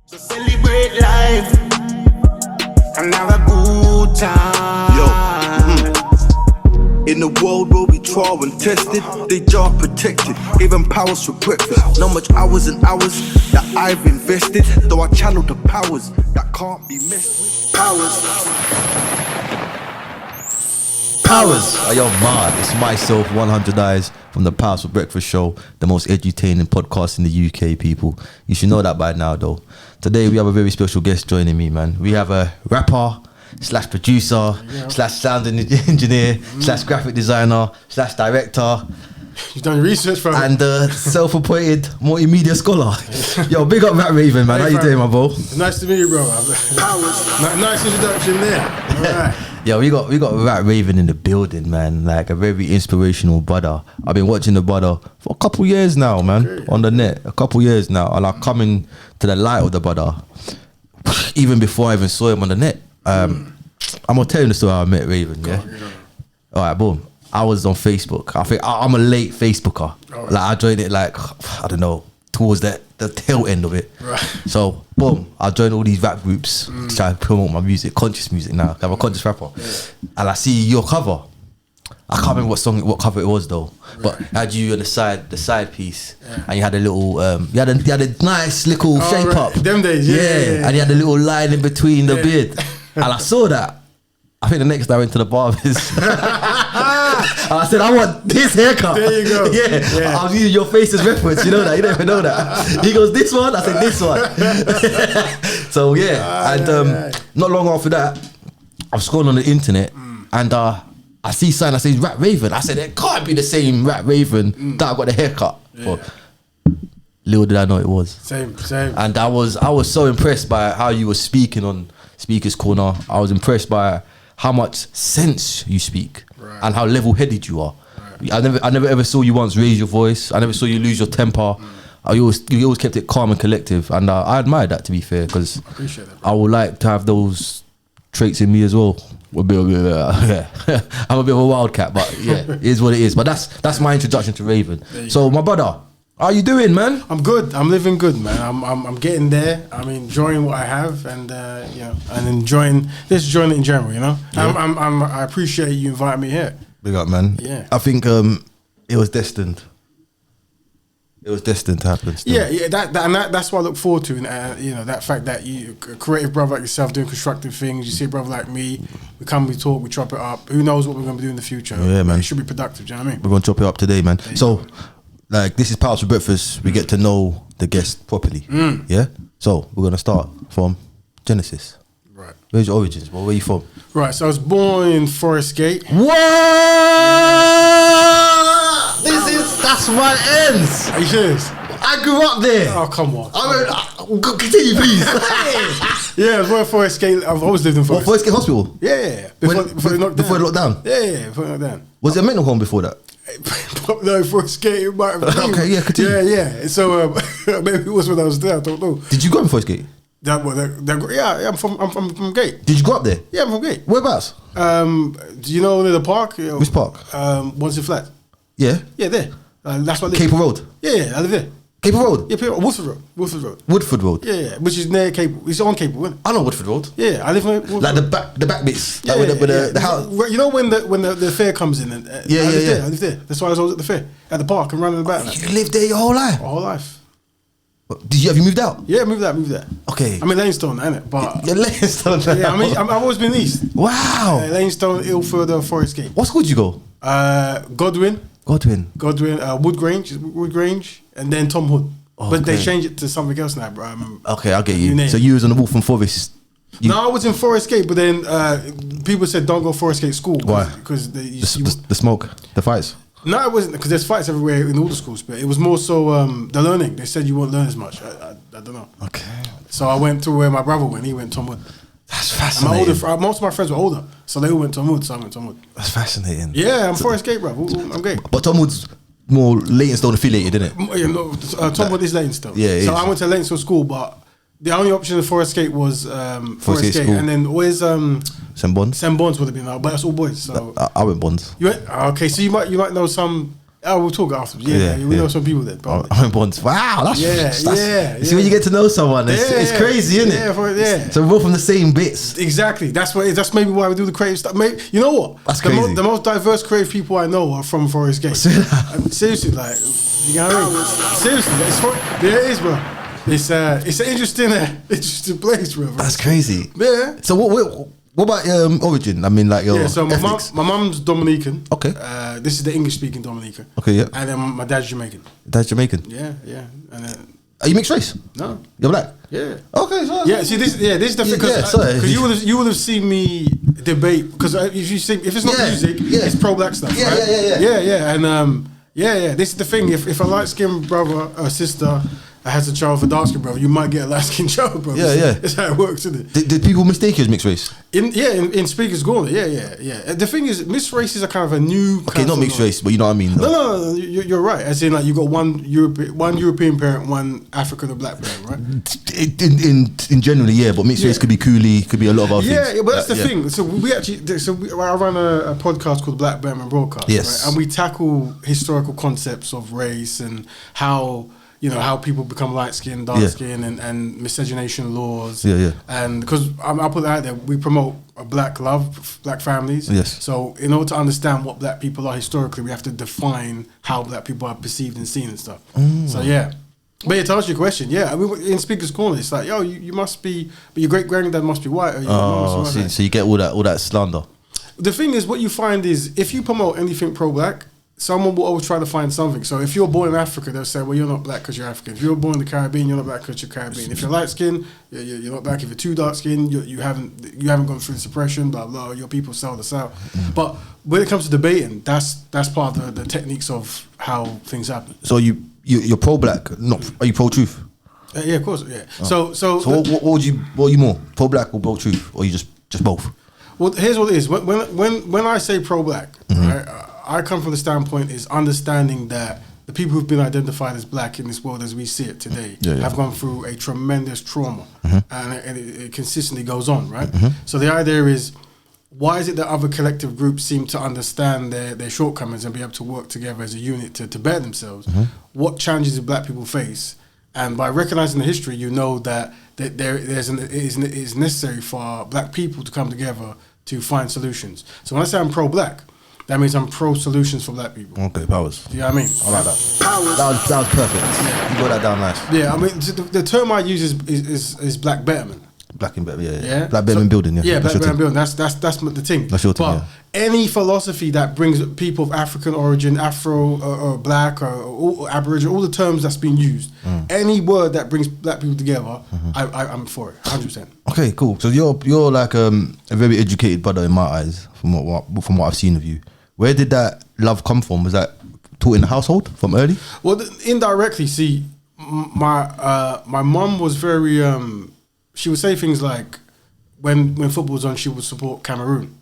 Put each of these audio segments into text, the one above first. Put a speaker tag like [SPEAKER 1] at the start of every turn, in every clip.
[SPEAKER 1] So celebrate life and have a good time.
[SPEAKER 2] In the world where we trial and tested, they jar protected, even powers for breakfast. Not much hours and hours that I've invested, though I channel the powers that can't be messed with.
[SPEAKER 3] Powers. Are you mad? It's myself, 100 Eyes, from the Powers for Breakfast show, the most entertaining podcast in the UK, people. You should know that by now, though. Today we have a very special guest joining me, man. We have a rapper slash producer slash sound engineer slash graphic designer slash director.
[SPEAKER 4] You've done your research, bro.
[SPEAKER 3] And self-appointed multimedia scholar. Yo, big up Rat Raven, man.
[SPEAKER 4] Hey,
[SPEAKER 3] how you doing, my bro?
[SPEAKER 4] It's nice to meet you, bro. Nice introduction there. All right.
[SPEAKER 3] Yo, we got Rat Raven in the building, man. Like a very inspirational brother. I've been watching the brother for a couple years now, man. Okay. On the net, a couple years now, and I'm coming to the light of the brother even before I even saw him on the net. I'm gonna tell you the story how I met Raven. Yeah. All right, boom. I was on Facebook. I think I'm a late Facebooker. Right. Like I joined it like I don't know towards the tail end of it. Right. So boom, I joined all these rap groups to try to promote my music, conscious music now. I'm a conscious rapper, and I see your cover. I can't remember what cover it was though, but it had you on the side piece, and you had a little, you had a nice little shape up.
[SPEAKER 4] Them days, yeah.
[SPEAKER 3] And you had a little line in between the beard, and I saw that. I think the next day I went to the barbers. I said, I want this haircut.
[SPEAKER 4] There you go.
[SPEAKER 3] Yeah. I was using your face as reference. You know that. You don't even know that. He goes, this one? I said, this one. So not long after that, I was scrolling on the internet and I see something that says Rat Raven. I said, it can't be the same Rat Raven that I got the haircut for. Little did I know it was.
[SPEAKER 4] Same.
[SPEAKER 3] And I was so impressed by how you were speaking on Speaker's Corner. I was impressed by how much sense you speak and how level-headed you are. Right. I never ever saw you once raise your voice. I never saw you lose your temper. You always kept it calm and collective, and I admire that, to be fair, because I would like to have those traits in me as well. I'm a bit of a wildcat, but yeah, it is what it is. But that's my introduction to Raven. So my brother, how you doing, man?
[SPEAKER 4] I'm good. I'm living good, man. I'm getting there. I'm enjoying what I have, and and enjoying it in general. You know, I appreciate you inviting me here.
[SPEAKER 3] Big up, man.
[SPEAKER 4] Yeah,
[SPEAKER 3] I think it was destined. It was destined to happen. Still.
[SPEAKER 4] Yeah. That's what I look forward to. That fact that you, a creative brother like yourself, doing constructive things. You see a brother like me. We come, we talk, we chop it up. Who knows what we're going to do in the future? Yeah, man. It should be productive. Do you know what I mean?
[SPEAKER 3] We're going to chop it up today, man. So. Like, this is Powers for Breakfast. We get to know the guest properly. Yeah? So, we're going to start from Genesis.
[SPEAKER 4] Right.
[SPEAKER 3] Where's your origins? Where are you from?
[SPEAKER 4] Right, so I was born in Forest Gate.
[SPEAKER 3] What? That's my ends.
[SPEAKER 4] Are you serious?
[SPEAKER 3] I grew up there.
[SPEAKER 4] Oh, come on.
[SPEAKER 3] Continue, please.
[SPEAKER 4] Yeah, I was born in Forest Gate. I've always lived in Forest.
[SPEAKER 3] Forest Gate Hospital?
[SPEAKER 4] Yeah. Before they locked down? Yeah, before they locked down.
[SPEAKER 3] Was it a mental home before that?
[SPEAKER 4] No, Forest Gate, it might have been.
[SPEAKER 3] Okay, yeah, continue.
[SPEAKER 4] Yeah. So maybe it was when I was there. I don't know.
[SPEAKER 3] Did you grow up in Forest Gate?
[SPEAKER 4] I'm from Gate.
[SPEAKER 3] Did you grow up there?
[SPEAKER 4] Yeah, I'm from Gate.
[SPEAKER 3] Whereabouts?
[SPEAKER 4] Do you know near the park?
[SPEAKER 3] Which park?
[SPEAKER 4] Once Flat.
[SPEAKER 3] Yeah.
[SPEAKER 4] Yeah, there. That's what I live.
[SPEAKER 3] Capel Road.
[SPEAKER 4] Yeah, I live there.
[SPEAKER 3] Capel Road?
[SPEAKER 4] Yeah, Woodford Road.
[SPEAKER 3] Woodford Road?
[SPEAKER 4] Yeah, which is near Capel. It's on Capel, isn't it?
[SPEAKER 3] I know Woodford Road.
[SPEAKER 4] Yeah, I live in
[SPEAKER 3] like the back bits.
[SPEAKER 4] Yeah,
[SPEAKER 3] like with the house.
[SPEAKER 4] You know when the fair comes in? I live there. That's why I was always at the fair, at the park and running about.
[SPEAKER 3] You lived there your whole life?
[SPEAKER 4] My whole life.
[SPEAKER 3] Have you moved out?
[SPEAKER 4] Yeah, moved out. Okay. I'm in Lainstone, innit? But
[SPEAKER 3] you're Lainstone now.
[SPEAKER 4] Yeah, I've always been east.
[SPEAKER 3] Wow.
[SPEAKER 4] Lainstone, Ilford, Forest Gate.
[SPEAKER 3] What school did you go?
[SPEAKER 4] Godwin, Wood Grange, and then Tom Hood. Okay. But they changed it to something else now, bro.
[SPEAKER 3] Okay, I'll get you. So you was on the Wolf and Forest?
[SPEAKER 4] No, I was in Forest Gate, but then people said don't go Forest Gate school.
[SPEAKER 3] Why?
[SPEAKER 4] Because
[SPEAKER 3] the smoke, the fights?
[SPEAKER 4] No, it wasn't, because there's fights everywhere in all the schools, but it was more so the learning. They said you won't learn as much. I don't know. Okay. So I went to where my brother went. He went Tom Wood.
[SPEAKER 3] That's fascinating.
[SPEAKER 4] Most of my friends were older, so they all went Tom Wood, so I went Tom Wood.
[SPEAKER 3] That's fascinating.
[SPEAKER 4] Yeah, I'm Forest Gate, bro. I'm Gate.
[SPEAKER 3] But Tom Wood's more Leytonstone affiliated, isn't it?
[SPEAKER 4] Yeah, no, Tom Wood is Leytonstone.
[SPEAKER 3] Yeah,
[SPEAKER 4] so I went to Leytonstone school, but the only option in Forest Gate was Forest Gate, and then where's
[SPEAKER 3] St. Bonds?
[SPEAKER 4] St. Bonds would have been out, but that's all boys. So
[SPEAKER 3] I went Bonds.
[SPEAKER 4] You went? Okay, so you might know some Oh, we'll talk afterwards. Yeah, we know some people that.
[SPEAKER 3] Wow, that's
[SPEAKER 4] yeah.
[SPEAKER 3] See, when you get to know someone, it's crazy, isn't it?
[SPEAKER 4] Yeah.
[SPEAKER 3] So we're both from the same bits.
[SPEAKER 4] Exactly. That's maybe why we do the creative stuff. Maybe, you know what?
[SPEAKER 3] That's crazy.
[SPEAKER 4] The most diverse creative people I know are from Forest Gate. Seriously, like, you know what I mean? Seriously, it is, bro. It's an interesting place, bro.
[SPEAKER 3] That's crazy.
[SPEAKER 4] Yeah.
[SPEAKER 3] So what about origin? I mean, like your
[SPEAKER 4] so my mum's Dominican.
[SPEAKER 3] Okay.
[SPEAKER 4] This is the English speaking Dominican.
[SPEAKER 3] Okay, yeah.
[SPEAKER 4] And then my dad's Jamaican.
[SPEAKER 3] Dad's Jamaican.
[SPEAKER 4] Yeah. And then,
[SPEAKER 3] are you mixed race?
[SPEAKER 4] No.
[SPEAKER 3] You're black.
[SPEAKER 4] Yeah.
[SPEAKER 3] Okay. So
[SPEAKER 4] this is the thing because you would have seen me debate because if it's not music, it's pro black stuff. Yeah. And this is the thing. If a light skinned brother or sister has a child with a dark skinned brother, you might get a light skinned child, bro. That's how it works, isn't it?
[SPEAKER 3] Did people mistake you as mixed race?
[SPEAKER 4] In Speakers Corner, yeah. The thing is, mixed races are kind of a new.
[SPEAKER 3] Okay, not mixed race, but you know what I mean.
[SPEAKER 4] No, you're right. As in, like you got one European parent, one African or black parent, right?
[SPEAKER 3] In generally, yeah, but mixed race could be coolie, could be a lot of other things.
[SPEAKER 4] Yeah, but that's the thing. So I run a podcast called Black Betterment Broadcast,
[SPEAKER 3] yes,
[SPEAKER 4] right? And we tackle historical concepts of race and how. How people become light skin, dark skin, and miscegenation laws.
[SPEAKER 3] Yeah.
[SPEAKER 4] And because I'll put that out there, we promote a black love, black families.
[SPEAKER 3] Yes.
[SPEAKER 4] So in order to understand what black people are historically, we have to define how black people are perceived and seen and stuff. So yeah. But to answer your question, I mean, in Speaker's Corner, it's like, yo, you must be, but your great granddad must be white. Or your mum must be white.
[SPEAKER 3] So you get all that slander.
[SPEAKER 4] The thing is, what you find is, if you promote anything pro-black, someone will always try to find something. So if you're born in Africa, they'll say, well, you're not black because you're African. If you're born in the Caribbean, you're not black because you're Caribbean. If you're light skinned, you're not black. If you're too dark skinned, you haven't gone through the suppression, blah, blah, your people sell us out. But when it comes to debating, that's part of the techniques of how things happen.
[SPEAKER 3] So you're pro-black, are you pro-truth?
[SPEAKER 4] Yeah, of course, yeah.
[SPEAKER 3] Oh. So what are you more, pro-black or pro-truth? Or you just both?
[SPEAKER 4] Well, here's what it is. When I say pro-black, right, I come from the standpoint is understanding that the people who've been identified as black in this world as we see it today have gone through a tremendous trauma, and it consistently goes on, right? So the idea is, why is it that other collective groups seem to understand their shortcomings and be able to work together as a unit to better themselves? What challenges do black people face? And by recognizing the history, you know that it is necessary for black people to come together to find solutions. So when I say I'm pro-black, that means I'm pro-solutions for black people.
[SPEAKER 3] Okay, powers.
[SPEAKER 4] You know what I mean?
[SPEAKER 3] I like that. That was perfect. Yeah. You got that down nice.
[SPEAKER 4] Yeah, I mean, the term I use is black betterment.
[SPEAKER 3] Black and betterment, yeah. Black betterment building, yeah.
[SPEAKER 4] Yeah, black betterment building. That's the thing.
[SPEAKER 3] That's your thing,
[SPEAKER 4] but any philosophy that brings people of African origin, Afro, or black, or Aboriginal, all the terms that's been used, any word that brings black people together, I'm for it, 100%.
[SPEAKER 3] Okay, cool. So you're like a very educated brother in my eyes, from what I've seen of you. Where did that love come from? Was that taught in the household from early?
[SPEAKER 4] Well, indirectly. See, my mum was very. She would say things like, when football was on, she would support Cameroon,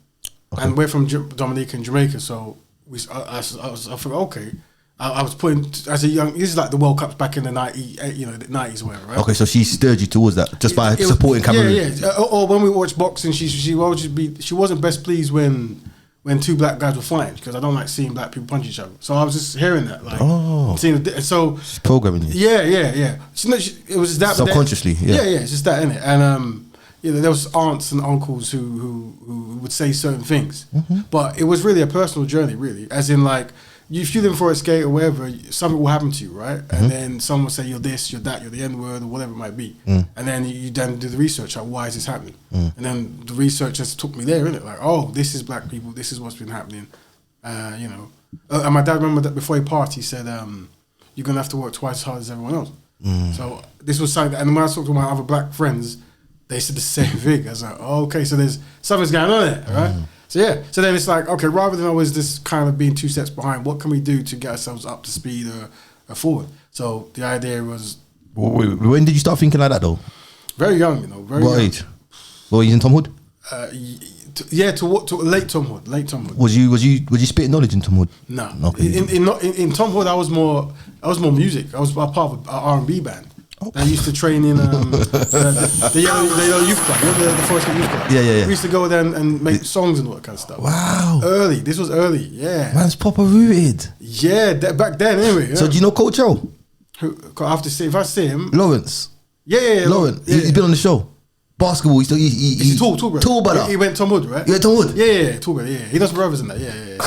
[SPEAKER 4] and we're from Dominica and Jamaica, so I thought, okay. I was putting as a young. This is like the World Cups back in the 90s or whatever, right?
[SPEAKER 3] Okay, so she stirred you towards that just by supporting Cameroon.
[SPEAKER 4] Yeah. Or when we watched boxing, she wasn't best pleased when two black guys were fighting, because I don't like seeing black people punch each other. So I was just hearing that, like, seeing so
[SPEAKER 3] she's programming you.
[SPEAKER 4] Yeah. It was just that
[SPEAKER 3] subconsciously.
[SPEAKER 4] It's just that, innit? And there was aunts and uncles who would say certain things, but it was really a personal journey, really, as in like. If you live in Forest Gate or wherever, something will happen to you, right? And then someone will say you're this, you're that, you're the N-word, or whatever it might be. And then you then do the research, like, why is this happening? And then the research just took me there, innit? Like, oh, this is black people, this is what's been happening. And my dad, remember that before he passed, he said, you're going to have to work twice as hard as everyone else. So this was something, and when I talked to my other black friends, they said the same thing. I was like, oh, okay, so there's something's going on there, right? So then it's like, okay, rather than always this kind of being two steps behind, what can we do to get ourselves up to speed or forward? So the idea was...
[SPEAKER 3] When did you start thinking like that though?
[SPEAKER 4] Very young, Very
[SPEAKER 3] what
[SPEAKER 4] young.
[SPEAKER 3] Age? Were you in Tom Hood?
[SPEAKER 4] To late Tom Hood.
[SPEAKER 3] Was you spitting knowledge in Tom Hood?
[SPEAKER 4] No.
[SPEAKER 3] Okay.
[SPEAKER 4] In Tom Hood, I was more music. I was part of an R&B band. I used to train in the yellow youth club, you know, the Forest Gate Youth Club.
[SPEAKER 3] Yeah.
[SPEAKER 4] We used to go there and make songs and all that kind of stuff.
[SPEAKER 3] Wow.
[SPEAKER 4] Early. This was early. Yeah.
[SPEAKER 3] Man's proper rooted.
[SPEAKER 4] Yeah. Back then, anyway. Yeah.
[SPEAKER 3] So do you know Coach O?
[SPEAKER 4] Who? I have to see if I see him.
[SPEAKER 3] Lawrence.
[SPEAKER 4] Yeah.
[SPEAKER 3] Lawrence.
[SPEAKER 4] Yeah.
[SPEAKER 3] He's been on the show. Basketball. He's
[SPEAKER 4] tall, brother.
[SPEAKER 3] Tall brother.
[SPEAKER 4] He went Tom Wood, right?
[SPEAKER 3] Yeah, Tom Wood.
[SPEAKER 4] Yeah, tall brother. Yeah, he does brothers in that. Yeah.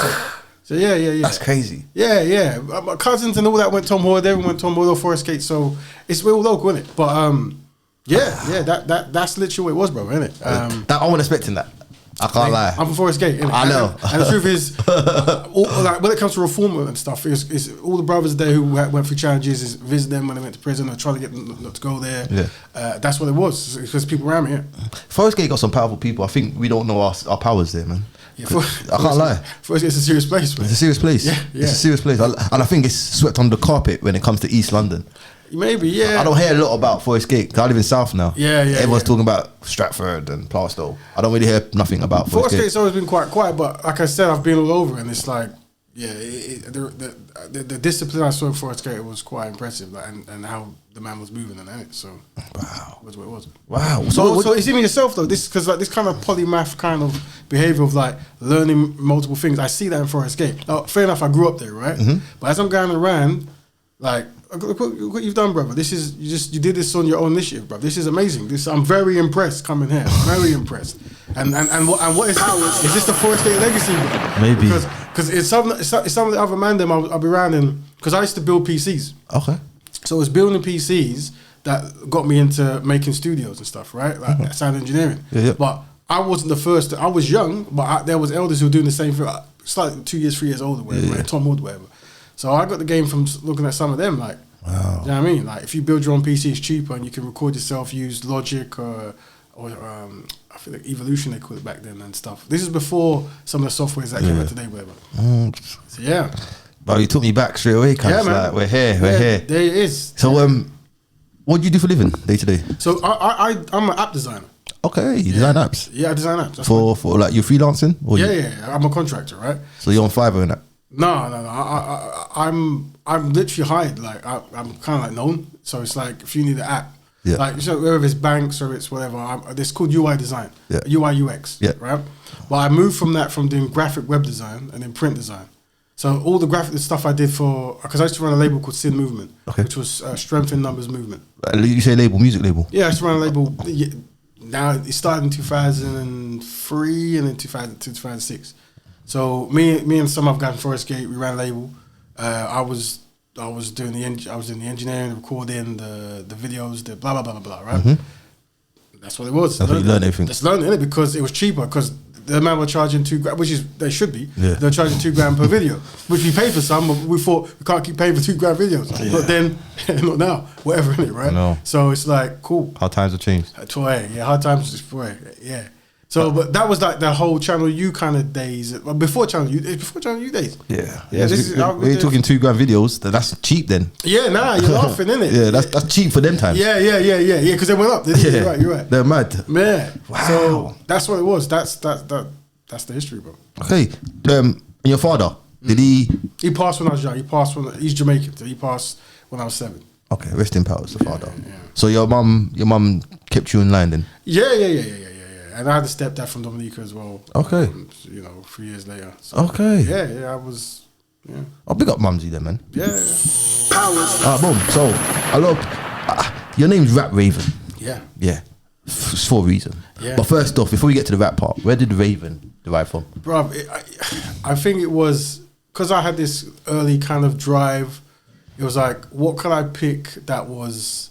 [SPEAKER 4] So yeah.
[SPEAKER 3] That's crazy.
[SPEAKER 4] Yeah. My cousins and all that went Tom Wood. Everyone went Tom Wood or Forest Gate. So we're all local, isn't it? But yeah. That's literally what it was, bro, isn't it?
[SPEAKER 3] That I wasn't expecting that. I can't lie.
[SPEAKER 4] I'm from Forest Gate, innit?
[SPEAKER 3] I know.
[SPEAKER 4] And the truth is, like when it comes to reform and stuff, it's all the brothers there who went through challenges is visit them when they went to prison or trying to get them to go there.
[SPEAKER 3] Yeah.
[SPEAKER 4] That's what it was. It's because people around me. Yeah.
[SPEAKER 3] Forest Gate got some powerful people. I think we don't know our powers there, man.
[SPEAKER 4] Yeah,
[SPEAKER 3] I can't lie.
[SPEAKER 4] Forest Gate's a serious place, man.
[SPEAKER 3] It's a serious place.
[SPEAKER 4] Yeah.
[SPEAKER 3] It's a serious place. And I think it's swept under the carpet when it comes to East London.
[SPEAKER 4] Maybe, yeah.
[SPEAKER 3] I don't hear a lot about Forest Gate because I live in South now.
[SPEAKER 4] Yeah.
[SPEAKER 3] Everyone's talking about Stratford and Plaistow. I don't really hear nothing about Forest Gate.
[SPEAKER 4] Gate's always been quite quiet, but like I said, I've been all over, and it's like, yeah, the discipline I saw in Forest Gate was quite impressive, like, and how the man was moving and it. So,
[SPEAKER 3] wow,
[SPEAKER 4] was what it was.
[SPEAKER 3] Wow.
[SPEAKER 4] So it's even yourself though. This because like this kind of polymath kind of behavior of like learning multiple things. I see that in Forest Gate. Now, fair enough, I grew up there, right?
[SPEAKER 3] Mm-hmm.
[SPEAKER 4] But as I'm going around, like. Look what you've done, brother. This is you did this on your own initiative, brother. This is amazing. I'm very impressed coming here. Very impressed. And what is this the Forest Gate legacy, bro?
[SPEAKER 3] Maybe
[SPEAKER 4] because it's some of the other man them I'll be around in because I used to build PCs.
[SPEAKER 3] Okay.
[SPEAKER 4] So it was building PCs that got me into making studios and stuff, right? Like sound engineering.
[SPEAKER 3] Yeah.
[SPEAKER 4] But I wasn't the first. I was young, but there was elders who were doing the same thing. Slightly 2 years, 3 years older, whatever, right? Tom Wood, whatever. So I got the game from looking at some of them, like,
[SPEAKER 3] wow.
[SPEAKER 4] You know what I mean? Like, if you build your own PC, it's cheaper and you can record yourself, use Logic or I feel like Evolution, they call it back then and stuff. This is before some of the softwares that came out today, whatever. So, yeah.
[SPEAKER 3] But you took me back straight away, kind of like, we're here.
[SPEAKER 4] There it is.
[SPEAKER 3] So, what do you do for a living, day to day?
[SPEAKER 4] So, I'm an app designer.
[SPEAKER 3] Okay, you design apps?
[SPEAKER 4] Yeah, I design apps. That's
[SPEAKER 3] for like, you're freelancing? Or
[SPEAKER 4] yeah. I'm a contractor, right?
[SPEAKER 3] So, you're on Fiverr and that?
[SPEAKER 4] No. I'm literally hired. Like I'm kind of like known. So it's like if you need an app, like so whether it's banks or it's whatever, it's called UI design, UI UX, right? But I moved from doing graphic web design and then print design. So all the graphic stuff I did because I used to run a label called Sin Movement, which was Strength in Numbers Movement.
[SPEAKER 3] You say label, music label?
[SPEAKER 4] Yeah, I used to run a label. Now it started in 2003 and then 2006. So me and some other guys from Forest Gate, we ran a label. I was doing the engineering, the recording, the videos, the blah blah blah blah, right? Mm-hmm. That's what it was.
[SPEAKER 3] That's what you learned everything.
[SPEAKER 4] Just learning it because it was cheaper. Because the man were charging $2,000, which is they should be.
[SPEAKER 3] Yeah.
[SPEAKER 4] They're charging $2,000 per video, which we paid for some. But we thought we can't keep paying for $2,000 videos. Yeah. But then, not now. Whatever, innit, right?
[SPEAKER 3] No.
[SPEAKER 4] So it's like cool.
[SPEAKER 3] How times have changed.
[SPEAKER 4] Hard times. Yeah. So, but that was like the whole Channel U kind of days. Before Channel U days.
[SPEAKER 3] Yeah.
[SPEAKER 4] We're
[SPEAKER 3] talking $2,000 videos. That's cheap then.
[SPEAKER 4] Yeah, you're laughing, innit?
[SPEAKER 3] Yeah, that's cheap for them times.
[SPEAKER 4] Yeah. Because they went up. You're right.
[SPEAKER 3] They're mad.
[SPEAKER 4] Yeah.
[SPEAKER 3] Wow.
[SPEAKER 4] So that's what it was. That's the history, bro.
[SPEAKER 3] Okay. And your father, did he?
[SPEAKER 4] He passed when I was young. He's Jamaican. So he passed when I was 7.
[SPEAKER 3] Okay. Rest in power, the father.
[SPEAKER 4] Yeah.
[SPEAKER 3] So your mum kept you in line then.
[SPEAKER 4] Yeah. And I had a stepdad from Dominica as well.
[SPEAKER 3] Okay.
[SPEAKER 4] 3 years later. So,
[SPEAKER 3] okay.
[SPEAKER 4] Yeah, I was. Yeah.
[SPEAKER 3] I'll big up Mumsy then, man.
[SPEAKER 4] Yeah.
[SPEAKER 3] Boom. So, your name's Rap Raven.
[SPEAKER 4] Yeah.
[SPEAKER 3] Yeah. It's for a reason.
[SPEAKER 4] Yeah.
[SPEAKER 3] But first off, before we get to the rap part, where did Raven derive from?
[SPEAKER 4] Bruv, I think it was because I had this early kind of drive. It was like, what could I pick that was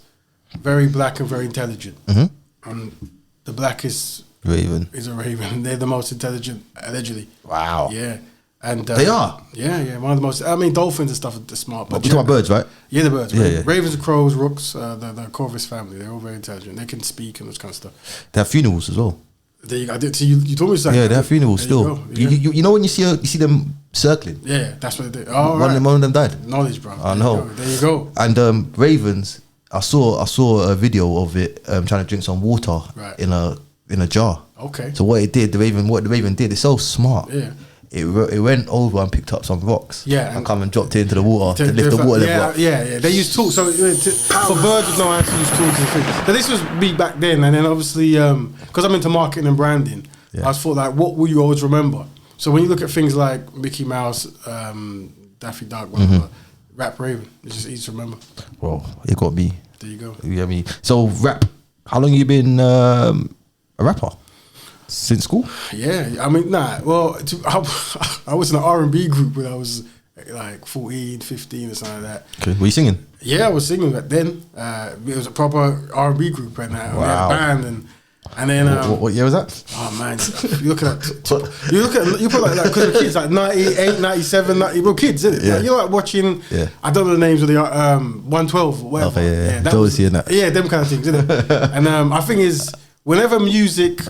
[SPEAKER 4] very black and very intelligent?
[SPEAKER 3] Mm-hmm.
[SPEAKER 4] And the blackest
[SPEAKER 3] Raven
[SPEAKER 4] is a raven. They're the most intelligent, allegedly.
[SPEAKER 3] Wow.
[SPEAKER 4] Yeah. And
[SPEAKER 3] they are?
[SPEAKER 4] Yeah. One of the most. I mean, dolphins and stuff are smart. But
[SPEAKER 3] we're talking about birds, right?
[SPEAKER 4] Yeah, the birds.
[SPEAKER 3] Yeah.
[SPEAKER 4] Ravens, crows, rooks, the Corvus family. They're all very intelligent. They can speak and this kind of stuff.
[SPEAKER 3] They have funerals as well.
[SPEAKER 4] There you go. You told me something.
[SPEAKER 3] Yeah, they have funerals still. You know when you see them circling?
[SPEAKER 4] Yeah, that's what they do. Oh,
[SPEAKER 3] one of them died.
[SPEAKER 4] Knowledge, bro.
[SPEAKER 3] I know.
[SPEAKER 4] There you go.
[SPEAKER 3] And ravens, I saw a video of it trying to drink some water in a jar.
[SPEAKER 4] Okay.
[SPEAKER 3] So what the raven did, it's so smart.
[SPEAKER 4] Yeah.
[SPEAKER 3] it went over and picked up some rocks.
[SPEAKER 4] Yeah,
[SPEAKER 3] and come and dropped it into the water to lift the water level up.
[SPEAKER 4] Yeah. They use tools. So for birds with no how to use tools and things. So this was me back then, and then obviously because I'm into marketing and branding, I was thought like, what will you always remember? So when you look at things like Mickey Mouse, Daffy Duck, whatever, Rap Raven, it's just easy to remember.
[SPEAKER 3] Well, it got me.
[SPEAKER 4] There you go.
[SPEAKER 3] You get me? So rap. How long you been a rapper? Since school?
[SPEAKER 4] Yeah, I mean, well, I was in an R&B group when I was like 14, 15 or something like that.
[SPEAKER 3] Okay, were you singing?
[SPEAKER 4] Yeah, I was singing back then. It was a proper R&B group, and we had a band, and then
[SPEAKER 3] what year was that?
[SPEAKER 4] Oh man, you look at you put like because the kids like 98, 97, 90, well, kids, isn't it?
[SPEAKER 3] Yeah.
[SPEAKER 4] Like, you're like watching. Yeah. I don't know the names of the 112 or whatever.
[SPEAKER 3] Okay, yeah.
[SPEAKER 4] that
[SPEAKER 3] Josie and that.
[SPEAKER 4] Yeah, them kind of things, isn't it? And I think is whenever music,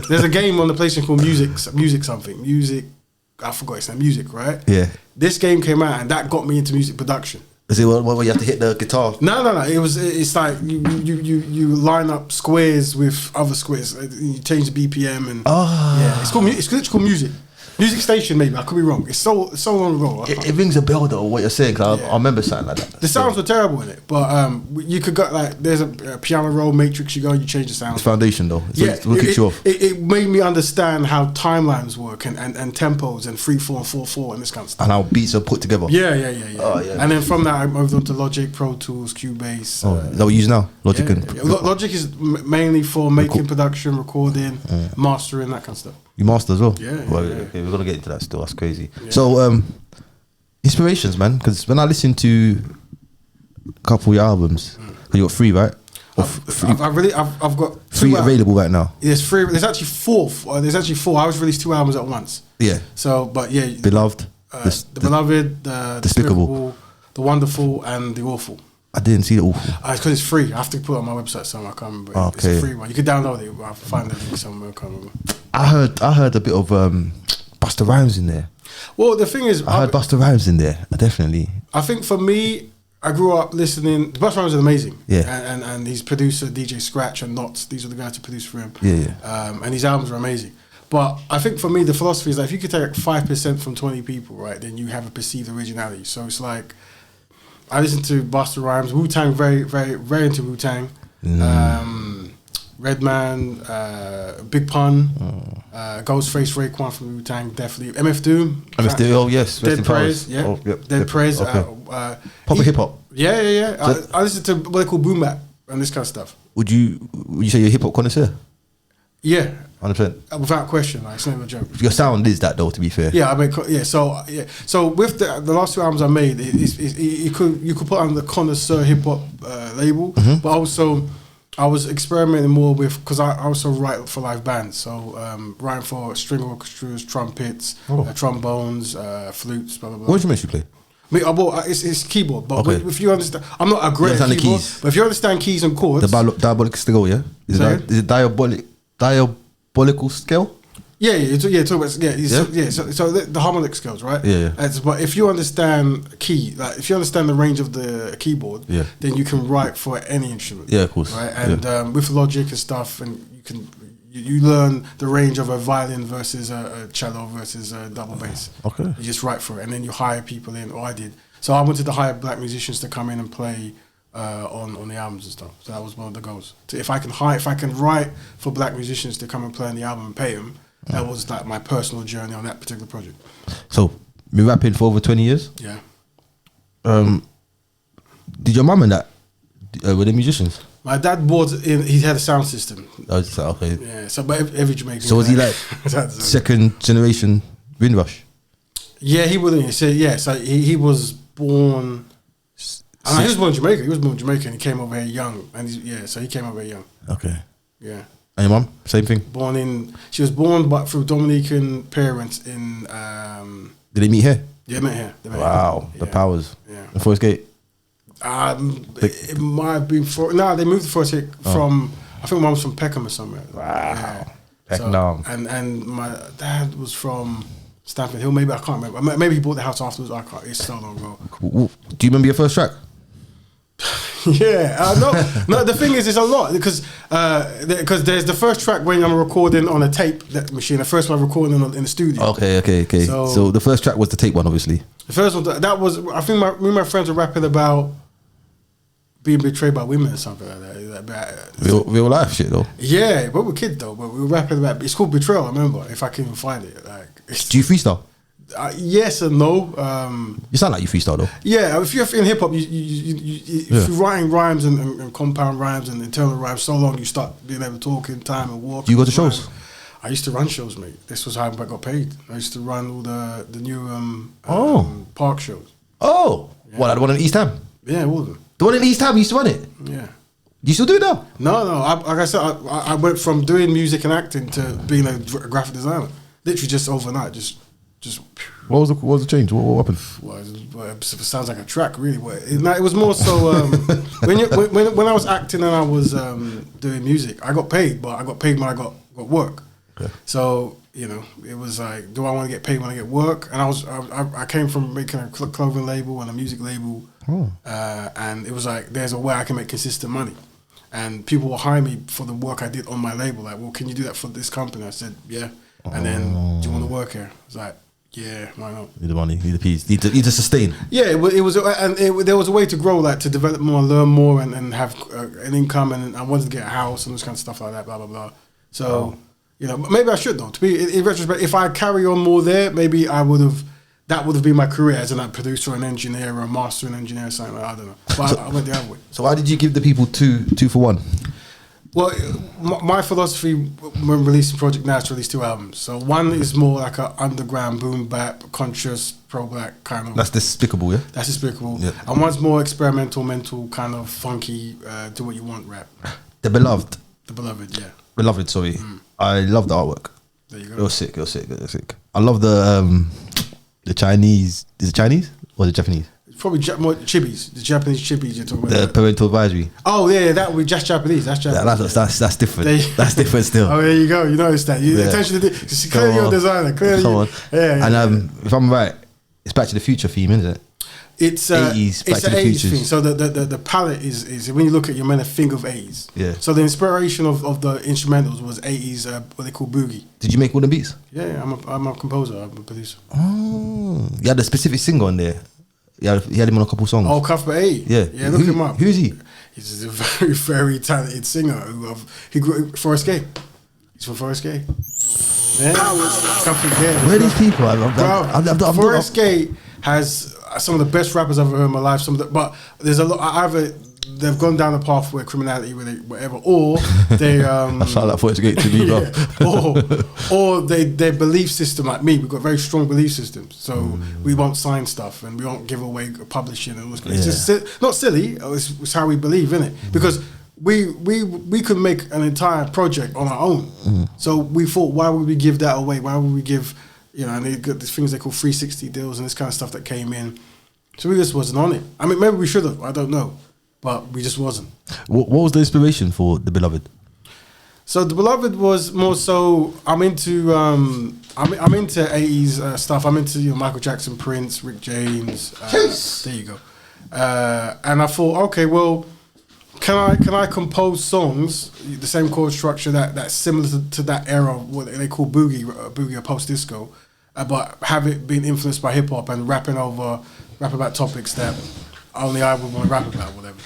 [SPEAKER 4] there's a game on the PlayStation called Music. I forgot its name. Music, right?
[SPEAKER 3] Yeah.
[SPEAKER 4] This game came out and that got me into music production.
[SPEAKER 3] Is it what you have to hit the guitar?
[SPEAKER 4] No. It's like you line up squares with other squares. You change the BPM and yeah, it's literally called Music Station. Maybe I could be wrong. It's so long ago.
[SPEAKER 3] It rings a bell though. What you're saying? Cause I remember something like that.
[SPEAKER 4] The sounds were terrible in it, but you could go like there's a piano roll matrix. You go, you change the sound.
[SPEAKER 3] It's foundation though.
[SPEAKER 4] It kicks you off. It made me understand how timelines work and tempos and 3/4 and 4/4 and this kind of stuff.
[SPEAKER 3] And how beats are put together.
[SPEAKER 4] Yeah. Oh, yeah. And then from that I moved on to Logic, Pro Tools, Cubase.
[SPEAKER 3] Is that what you use now? Logic and
[SPEAKER 4] Logic is mainly for making production, recording, mastering, that kind of stuff.
[SPEAKER 3] You master as well?
[SPEAKER 4] Yeah.
[SPEAKER 3] Okay, we're gonna get into that still. That's crazy. Yeah. So, inspirations, man. Because when I listen to a couple of your albums, you got 3, right?
[SPEAKER 4] I've got
[SPEAKER 3] 3 available right now.
[SPEAKER 4] There's 3. There's actually 4. There's actually 4. I was released 2 albums at once.
[SPEAKER 3] Yeah.
[SPEAKER 4] So, but yeah,
[SPEAKER 3] Beloved,
[SPEAKER 4] the Beloved, the Despicable, the Wonderful, and the Awful.
[SPEAKER 3] I didn't see the Awful.
[SPEAKER 4] It's because it's free. I have to put it on my website somewhere. I can't remember.
[SPEAKER 3] Okay.
[SPEAKER 4] It's a free one. You can download it. I'll find the link somewhere. I can't remember.
[SPEAKER 3] I heard a bit of Busta Rhymes in there.
[SPEAKER 4] Well, the thing is,
[SPEAKER 3] I heard Busta Rhymes in there. Definitely.
[SPEAKER 4] I think for me, I grew up listening. Busta Rhymes is amazing.
[SPEAKER 3] Yeah.
[SPEAKER 4] And his producer DJ Scratch and Knots. These are the guys who produce for him.
[SPEAKER 3] Yeah.
[SPEAKER 4] And his albums are amazing. But I think for me, the philosophy is that if you could take 5% from 20 people, right, then you have a perceived originality. So it's like, I listen to Busta Rhymes, Wu-Tang, very, very, very into Wu-Tang. Redman, Big Pun, Ghostface, Raekwon from Wu-Tang, definitely. MF Doom.
[SPEAKER 3] MF Doom, oh yes.
[SPEAKER 4] Dead Prez, yeah.
[SPEAKER 3] Oh, yep.
[SPEAKER 4] Dead Prez.
[SPEAKER 3] Okay. Proper hip-hop.
[SPEAKER 4] Yeah. I listen to what they call boom bap and this kind of stuff. Would
[SPEAKER 3] you say you're a hip-hop connoisseur?
[SPEAKER 4] Yeah.
[SPEAKER 3] 100%.
[SPEAKER 4] Without question, like, it's not even a joke.
[SPEAKER 3] Your sound is that though, to be fair.
[SPEAKER 4] Yeah, I mean, yeah. So with the last 2 albums I made, you could put on the connoisseur hip hop label, but also I was experimenting more with, because I also write for live bands, so writing for string orchestras, trumpets, trombones, flutes, blah blah blah.
[SPEAKER 3] What instruments you play?
[SPEAKER 4] It's keyboard, but if you understand, I'm not a great keyboard,
[SPEAKER 3] keys.
[SPEAKER 4] but if you understand keys and chords,
[SPEAKER 3] the diabolical scale, yeah, is it diabolical scale?
[SPEAKER 4] Yeah. So the harmonic scales, right?
[SPEAKER 3] Yeah.
[SPEAKER 4] But if you understand if you understand the range of the keyboard, then you can write for any instrument.
[SPEAKER 3] Yeah, of course.
[SPEAKER 4] Right, and with Logic and stuff, and you learn the range of a violin versus a cello versus a double bass.
[SPEAKER 3] Okay.
[SPEAKER 4] You just write for it, and then you hire people in, or I did. So I wanted to hire black musicians to come in and play on the albums and stuff. So that was one of the goals. So if I can write for black musicians to come and play on the album and pay them, that was like my personal journey on that particular project.
[SPEAKER 3] So, been rapping for over 20 years?
[SPEAKER 4] Yeah.
[SPEAKER 3] Did your mum and that, were they musicians?
[SPEAKER 4] My dad he had a sound system.
[SPEAKER 3] Oh, okay.
[SPEAKER 4] Yeah, so but every Jamaican.
[SPEAKER 3] So was he like second generation Windrush?
[SPEAKER 4] Yeah, he wouldn't. He said, yeah, so he was born... he was born in Jamaica. He was born in Jamaica and he came over here young. And so he came over here young.
[SPEAKER 3] Okay.
[SPEAKER 4] Yeah.
[SPEAKER 3] And your mum? Same thing?
[SPEAKER 4] She was born but through Dominican parents in...
[SPEAKER 3] Did they meet here?
[SPEAKER 4] Yeah, met here.
[SPEAKER 3] Wow, the powers.
[SPEAKER 4] Yeah.
[SPEAKER 3] In Forest Gate?
[SPEAKER 4] It might have been they moved to Forest Gate from... I think mum was from Peckham or somewhere.
[SPEAKER 3] Wow.
[SPEAKER 4] Yeah.
[SPEAKER 3] Peckham.
[SPEAKER 4] And my dad was from Stamford Hill. Maybe, I can't remember. Maybe he bought the house afterwards. It's so long ago.
[SPEAKER 3] Do you remember your first track?
[SPEAKER 4] Yeah, no. The thing is, it's a lot because there's the first track when I'm recording on a tape machine. The first one I'm recording in the studio.
[SPEAKER 3] Okay. So the first track was the tape one, obviously.
[SPEAKER 4] The first one that was, I think me and my friends were rapping about being betrayed by women or something like that.
[SPEAKER 3] Real life shit though.
[SPEAKER 4] Yeah, but we're kids though. But we were rapping about. It's called Betrayal. I remember, if I can even find it.
[SPEAKER 3] Do you freestyle?
[SPEAKER 4] Yes and no.
[SPEAKER 3] You sound like you freestyle though.
[SPEAKER 4] Yeah, if you're in hip hop, if you're writing rhymes and compound rhymes and internal rhymes so long, you start being able to talk in time and walk.
[SPEAKER 3] Do you go to shows?
[SPEAKER 4] I used to run shows, mate. This was how I got paid. I used to run all the new park shows.
[SPEAKER 3] Oh, yeah. What, the one in East Ham?
[SPEAKER 4] Yeah, all of them.
[SPEAKER 3] The one in East Ham, you used to run it?
[SPEAKER 4] Yeah. You
[SPEAKER 3] still do it now?
[SPEAKER 4] No. Like I said, I went from doing music and acting to being a graphic designer. Literally just overnight, just.
[SPEAKER 3] What was the change? What happened?
[SPEAKER 4] Well, it sounds like a track, really. It was more so when I was acting and I was doing music, I got paid, but I got paid when I got work. Okay. So it was like, do I want to get paid when I get work? And I came from making a clothing label and a music label, and it was like, there's a way I can make consistent money, and people will hire me for the work I did on my label. Like, well, can you do that for this company? I said, yeah. And then, do you want to work here? I was like, yeah, why not? Need the money, need the peas, need to sustain. Yeah, it was, and there was a way to grow, like to develop more, learn more, and have an income, and I wanted to get a house and this kind of stuff like that, blah blah blah. So maybe I should though. To be in retrospect, if I carry on more there, maybe that would have been my career as a producer, an engineer, or a mastering engineer, or something like that. I don't know. But I went the other way.
[SPEAKER 3] So why did you give the people two for one?
[SPEAKER 4] Well, my philosophy when releasing Project Now is to release 2 albums. So one is more like an underground boom bap, conscious, pro-black kind of.
[SPEAKER 3] That's Despicable, yeah? That's
[SPEAKER 4] Despicable. Yeah. And one's more experimental, mental, kind of funky, do what you want rap.
[SPEAKER 3] The Beloved, yeah. Beloved, sorry. I love the artwork.
[SPEAKER 4] There you go.
[SPEAKER 3] It was sick. I love the Chinese. Is it Chinese or the Japanese?
[SPEAKER 4] Probably more chibis, the Japanese chibis you're talking about.
[SPEAKER 3] The parental advisory.
[SPEAKER 4] Oh yeah, that would be just Japanese. That's Japanese.
[SPEAKER 3] That's different. That's different still.
[SPEAKER 4] Oh, there you go. You noticed that. Attention to this. Clearly you're a designer. Clearly.
[SPEAKER 3] Come on. Yeah. And if I'm right, it's Back to the Future theme, isn't it?
[SPEAKER 4] It's
[SPEAKER 3] 80s. Back
[SPEAKER 4] it's
[SPEAKER 3] to the
[SPEAKER 4] 80s
[SPEAKER 3] Future.
[SPEAKER 4] thing. So the palette is when you look at, you're meant to think of 80s.
[SPEAKER 3] Yeah.
[SPEAKER 4] So the inspiration of the instrumentals was 80s. What they call boogie.
[SPEAKER 3] Did you make all the beats?
[SPEAKER 4] Yeah, I'm a composer. I'm a producer.
[SPEAKER 3] Oh, you had a specific singer on there. Yeah, he had him on a couple songs.
[SPEAKER 4] Oh, Cuthbert A.
[SPEAKER 3] Yeah.
[SPEAKER 4] Look him up.
[SPEAKER 3] Who is he?
[SPEAKER 4] He's a very, very talented singer. He grew up Forest Gate. He's from Forest Gate. Yeah.
[SPEAKER 3] Where are these people?
[SPEAKER 4] Forest Gate has some of the best rappers I've ever heard in my life. But there's a lot. Either they've gone down the path where criminality, whatever, or they. I
[SPEAKER 3] sound like Forest Gate to me, bro.
[SPEAKER 4] Or their belief system, like me. We've got very strong belief systems, so we won't sign stuff and we won't give away publishing and all this. It's just not silly. It's how we believe in it because. We could make an entire project on our own. So we thought, why would we give that away? Why would we give, and they got these things they call 360 deals and this kind of stuff that came in. So we just wasn't on it. I mean, maybe we should have, I don't know. But we just wasn't.
[SPEAKER 3] What was the inspiration for The Beloved?
[SPEAKER 4] So The Beloved was more so, I'm into 80s stuff. I'm into Michael Jackson, Prince, Rick James. There you go. And I thought, okay, well, Can I compose songs, the same chord structure that's similar to that era of what they call boogie or post disco, but have it been influenced by hip hop and rap about topics that only I would want to rap about, whatever.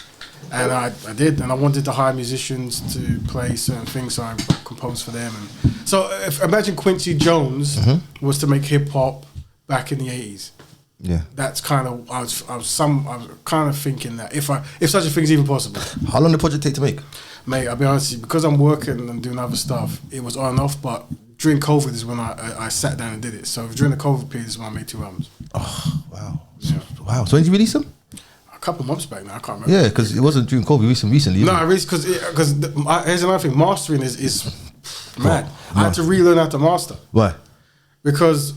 [SPEAKER 4] And I did, and I wanted to hire musicians to play certain things, so I composed for them. And so imagine Quincy Jones was to make hip hop back in the 80s.
[SPEAKER 3] Yeah,
[SPEAKER 4] that's kind of I was kind of thinking that if such a thing is even possible.
[SPEAKER 3] How long did the project take to make?
[SPEAKER 4] Mate, I'll be honest with you, because I'm working and doing other stuff, it was on and off. But during COVID is when I sat down and did it. So during the COVID period is when I made 2 albums.
[SPEAKER 3] Oh wow,
[SPEAKER 4] yeah.
[SPEAKER 3] Wow. So when did you release them?
[SPEAKER 4] A couple of months back now. I can't remember.
[SPEAKER 3] Yeah, because it wasn't during COVID. Recently.
[SPEAKER 4] No, I released because here's another thing. Mastering is mad. I had to relearn how to master.
[SPEAKER 3] Why?
[SPEAKER 4] Because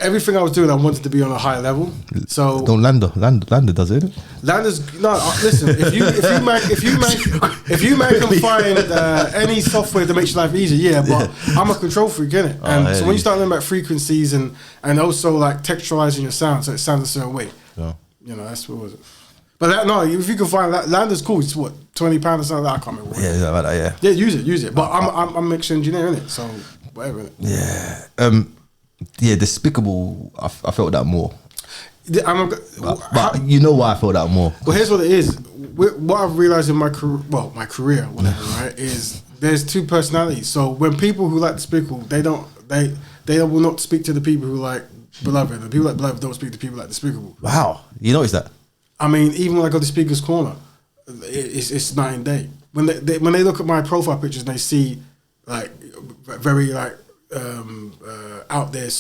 [SPEAKER 4] everything I was doing, I wanted to be on a higher level. So
[SPEAKER 3] don't Lander does it?
[SPEAKER 4] Lander's no. Listen, if you can find any software that makes your life easier, yeah. But I'm a control freak, innit? And so when you start learning about frequencies and also like textualizing your sound, so it sounds a certain way.
[SPEAKER 3] Yeah.
[SPEAKER 4] That's what was it. But that, no, if you can find that, Lander's cool. It's what, £20 or something. I can't remember.
[SPEAKER 3] Yeah, like that, yeah.
[SPEAKER 4] Yeah, use it. But I'm a mixed engineer in it, so whatever. Innit?
[SPEAKER 3] Yeah. Yeah, Despicable. I felt that more. But you know why I felt that more?
[SPEAKER 4] Well, here's what it is. What I've realized in my career, whatever, right, is there's two personalities. So when people who like Despicable, they will not speak to the people who like Beloved. The people like Beloved don't speak to people like Despicable.
[SPEAKER 3] Wow, you noticed that?
[SPEAKER 4] I mean, even when I go to Speaker's Corner, it's night and day. When they look at my profile pictures and they see like very like out there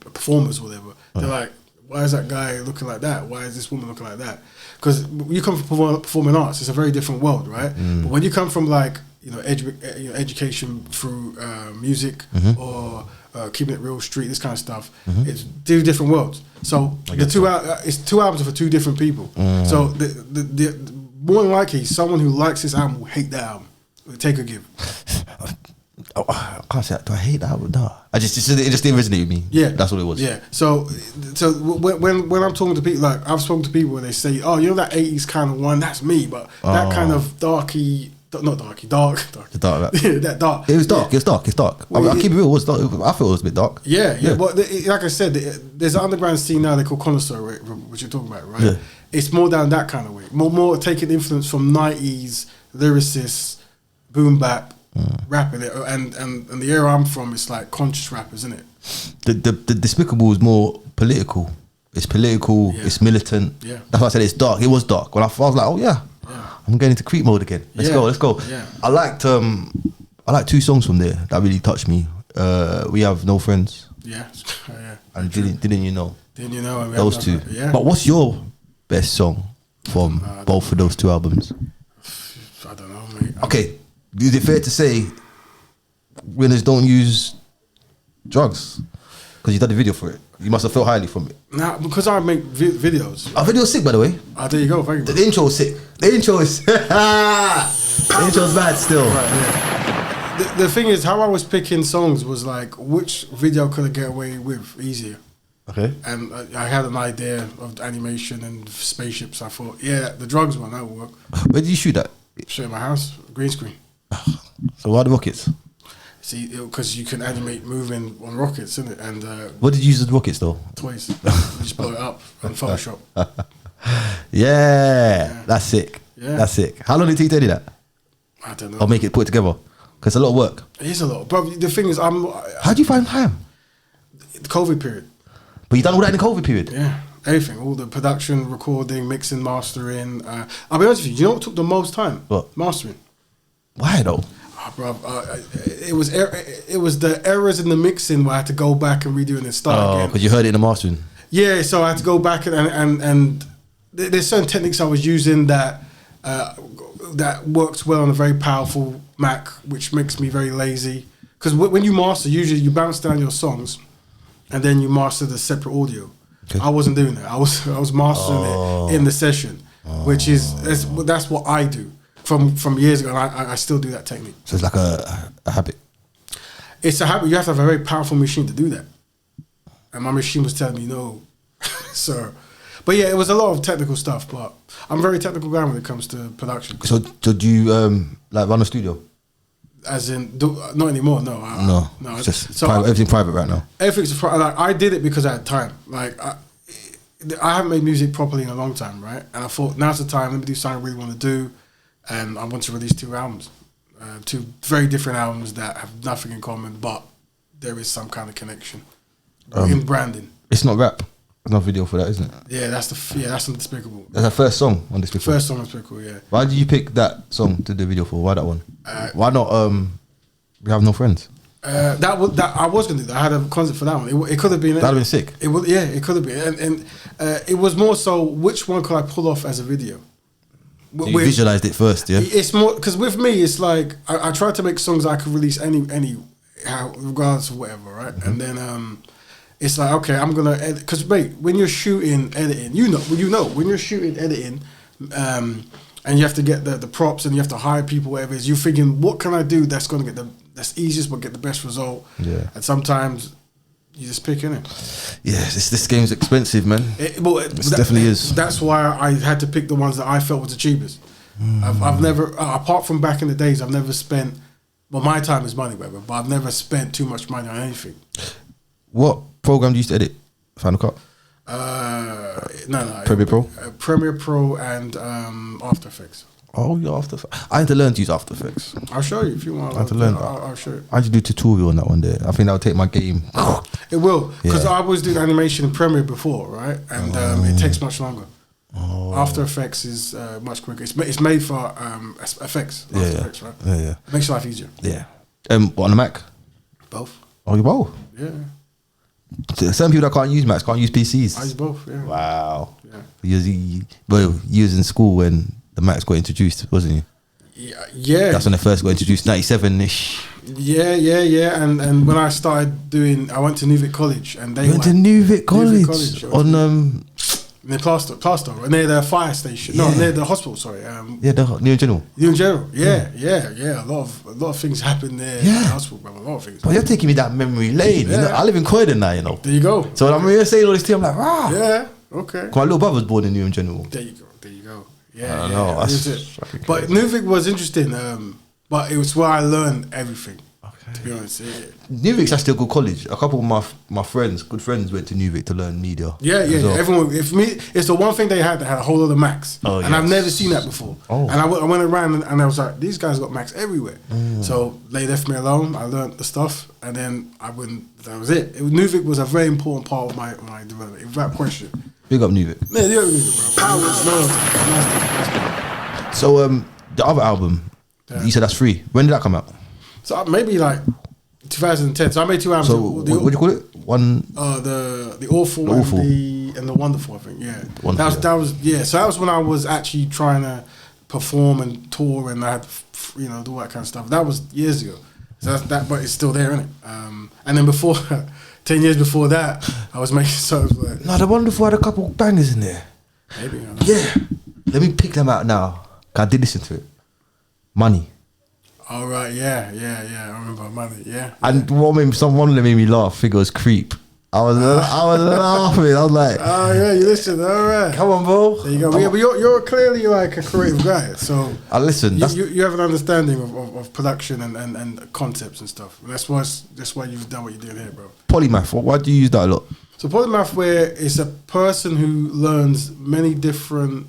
[SPEAKER 4] performers or whatever, they're like, why is that guy looking like that? Why is this woman looking like that? Because you come from performing arts, it's a very different world, right? But when you come from like education through music or keeping it real, street, this kind of stuff, it's two different worlds. So it's 2 albums for 2 different people. So the more than likely, someone who likes this album will hate that album. Take or give.
[SPEAKER 3] I can't say that. Do I hate that album? No. It just didn't resonate with me.
[SPEAKER 4] Yeah,
[SPEAKER 3] that's what it was.
[SPEAKER 4] Yeah. So when I'm talking to people, like I've spoken to people where they say, "Oh, you know that '80s kind of one, that's me," but that kind of dark. Yeah, that dark.
[SPEAKER 3] It was dark.
[SPEAKER 4] Yeah.
[SPEAKER 3] It's dark. I keep it real. It was dark. I thought it was a bit dark.
[SPEAKER 4] Yeah. But like I said, there's an underground scene now they call Connoisseur, which you're talking about, right?
[SPEAKER 3] Yeah.
[SPEAKER 4] It's more down that kind of way. More taking influence from '90s lyricists, boom bap, rapping it, and the era I'm from, it's like conscious rappers, isn't it?
[SPEAKER 3] The Despicable is more political. It's political.
[SPEAKER 4] Yeah.
[SPEAKER 3] It's militant.
[SPEAKER 4] Yeah.
[SPEAKER 3] That's why I said it's dark. It was dark. When I was like, oh yeah. I'm going into creep mode again. Let's go.
[SPEAKER 4] Yeah.
[SPEAKER 3] I liked 2 songs from there that really touched me. We Have No Friends.
[SPEAKER 4] Yeah.
[SPEAKER 3] And didn't you know?
[SPEAKER 4] Didn't you know?
[SPEAKER 3] Those 2.
[SPEAKER 4] Yeah.
[SPEAKER 3] But what's your best song from both of those 2 albums?
[SPEAKER 4] I don't know, mate.
[SPEAKER 3] Okay, is it fair to say winners don't use drugs? Because you done the video for it. You must have felt highly from it.
[SPEAKER 4] Nah, because I make videos.
[SPEAKER 3] Our video's sick, by the way.
[SPEAKER 4] There you go. Thank you.
[SPEAKER 3] The intro is sick. The intro is the intro's bad still.
[SPEAKER 4] Right, yeah. The thing is, how I was picking songs was like, which video could I get away with easier?
[SPEAKER 3] Okay.
[SPEAKER 4] And I had an idea of animation and spaceships. I thought, yeah, the drugs one, that would work.
[SPEAKER 3] Where did you shoot that?
[SPEAKER 4] Straight in my house, green screen.
[SPEAKER 3] So why the rockets?
[SPEAKER 4] See, because you can animate moving on rockets, isn't it? And
[SPEAKER 3] What did you use as rockets though?
[SPEAKER 4] toys. You just blow it up on Photoshop.
[SPEAKER 3] Yeah, that's sick.
[SPEAKER 4] Yeah.
[SPEAKER 3] That's sick. How long did it take to do that?
[SPEAKER 4] I don't know.
[SPEAKER 3] Or make it, put it together? Because it's a lot of work.
[SPEAKER 4] It is a lot. But the thing is,
[SPEAKER 3] How do you find time?
[SPEAKER 4] the COVID period.
[SPEAKER 3] But you done all that in the COVID period?
[SPEAKER 4] Yeah, everything. All the production, recording, mixing, mastering. I'll be honest with you, you know what took the most time?
[SPEAKER 3] What?
[SPEAKER 4] Mastering.
[SPEAKER 3] Why though?
[SPEAKER 4] Oh, bro, it was the errors in the mixing where I had to go back and redo it and start again.
[SPEAKER 3] Because you heard it in the mastering.
[SPEAKER 4] Yeah, so I had to go back and there's certain techniques I was using that works well on a very powerful Mac, which makes me very lazy. Because when you master, usually you bounce down your songs, and then you master the separate audio. Okay. I wasn't doing that. I was mastering it in the session, which is that's what I do from years ago. And I still do that technique.
[SPEAKER 3] So it's like a habit.
[SPEAKER 4] It's a habit. You have to have a very powerful machine to do that. And my machine was telling me no, sir. But yeah, it was a lot of technical stuff. But I'm a very technical guy when it comes to production.
[SPEAKER 3] So do you like run a studio?
[SPEAKER 4] As in, not anymore. No,
[SPEAKER 3] no. It's just everything private right now.
[SPEAKER 4] Everything's like I did it because I had time. Like I haven't made music properly in a long time, right? And I thought now's the time. Let me do something I really want to do, and I want to release 2 albums, 2 very different albums that have nothing in common, but there is some kind of connection in branding.
[SPEAKER 3] It's not rap. There's no video for that, isn't it?
[SPEAKER 4] Yeah, that's on Despicable.
[SPEAKER 3] That's the first song on Despicable.
[SPEAKER 4] First song on Despicable, yeah.
[SPEAKER 3] Why did you pick that song to do the video for? Why that one? Why not We Have No Friends?
[SPEAKER 4] That I was gonna do that. I had a concert for that one. It could have been.
[SPEAKER 3] That'd have been sick.
[SPEAKER 4] It could have been, and it was more so which one could I pull off as a video.
[SPEAKER 3] You visualized it first, yeah.
[SPEAKER 4] It's more because with me, it's like I try to make songs I could release any regardless of whatever, right? Mm-hmm. And then it's like, okay, I'm gonna edit because mate, when you're shooting editing, you know when you're shooting editing, and you have to get the props and you have to hire people, whatever it is, you're thinking, what can I do that's gonna get that's easiest but get the best result?
[SPEAKER 3] Yeah.
[SPEAKER 4] And sometimes you just pick in it.
[SPEAKER 3] Yeah, this game's expensive, man. It definitely is.
[SPEAKER 4] That's why I had to pick the ones that I felt was the cheapest. I've never, apart from back in the days, I've never spent. Well, my time is money, whatever. But I've never spent too much money on anything.
[SPEAKER 3] What program do you used to edit? Final Cut?
[SPEAKER 4] No.
[SPEAKER 3] Premiere Pro?
[SPEAKER 4] Premiere Pro and After Effects.
[SPEAKER 3] Oh, yeah, After Effects. I had to learn to use After Effects.
[SPEAKER 4] I'll show you if you want.
[SPEAKER 3] I had to learn.
[SPEAKER 4] I'll show you.
[SPEAKER 3] I had to do a tutorial on that one day. I think that would take my game.
[SPEAKER 4] It will, because
[SPEAKER 3] Yeah.
[SPEAKER 4] I was doing animation in Premiere before, right? And it takes much longer. After Effects is much quicker. It's made for effects. After Effects, right?
[SPEAKER 3] Yeah.
[SPEAKER 4] It makes life easier.
[SPEAKER 3] Yeah. What, on the Mac?
[SPEAKER 4] Both.
[SPEAKER 3] Oh, you both?
[SPEAKER 4] Yeah.
[SPEAKER 3] Some people that can't use Macs can't use PCs.
[SPEAKER 4] I use both, yeah.
[SPEAKER 3] Wow.
[SPEAKER 4] Yeah.
[SPEAKER 3] You was in school when the Macs got introduced, wasn't you?
[SPEAKER 4] Yeah.
[SPEAKER 3] That's when they first got introduced, 97-ish.
[SPEAKER 4] Yeah. And when I started I went to Newvic College, and they
[SPEAKER 3] went to Newvic College,
[SPEAKER 4] on near Plaster, near the fire station. No, near the hospital. Sorry.
[SPEAKER 3] The New General.
[SPEAKER 4] New General. Yeah. A lot of things happen there. In the hospital, bro. A lot of things.
[SPEAKER 3] But you're taking me down memory lane.
[SPEAKER 4] Yeah.
[SPEAKER 3] You know, I live in Croydon now. You know.
[SPEAKER 4] There you go.
[SPEAKER 3] So when I'm saying all this to you, I'm like, rah.
[SPEAKER 4] Yeah. Okay.
[SPEAKER 3] My little brother was born in New General.
[SPEAKER 4] There you go. Yeah.
[SPEAKER 3] I don't know.
[SPEAKER 4] That's it. But Newvic was interesting. But it was where I learned everything. To be honest,
[SPEAKER 3] Newvic's actually a good college. A couple of my good friends went to Newvic to learn media.
[SPEAKER 4] Yeah. Everyone, it's the one thing they had a whole lot of Macs, and I've never seen that before. And I went around and I was like, these guys got Macs everywhere. So they left me alone. I learned the stuff, and then that was it. Newvic was a very important part of my development, without question.
[SPEAKER 3] Big up Newvic.
[SPEAKER 4] Yeah, big up Newvic, bro.
[SPEAKER 3] So the other album, you said that's free. When did that come out? So
[SPEAKER 4] maybe like 2010. So I made 2 albums.
[SPEAKER 3] So what do you call it? One.
[SPEAKER 4] The awful, and the wonderful. I think. Yeah.
[SPEAKER 3] Wonderful,
[SPEAKER 4] that was. So that was when I was actually trying to perform and tour, and I had do all that kind of stuff. That was years ago. So that's but it's still there, isn't it? And then before 10 years before that, I was making songs like.
[SPEAKER 3] No, the wonderful had a couple bangers in there.
[SPEAKER 4] Maybe.
[SPEAKER 3] Yeah. Let me pick them out now. I did listen to it. Money.
[SPEAKER 4] All right, yeah. I remember Money, yeah.
[SPEAKER 3] And one of them made me laugh. I think it was Creep. I was laughing. I was like,
[SPEAKER 4] oh yeah, you listen. All right,
[SPEAKER 3] come on, bro.
[SPEAKER 4] There you go. But you're clearly like a creative guy, so
[SPEAKER 3] I listen.
[SPEAKER 4] You have an understanding of production and concepts and stuff. That's why you've done what you're doing here, bro.
[SPEAKER 3] Polymath. Why do you use that a lot?
[SPEAKER 4] So polymath, where it's a person who learns many different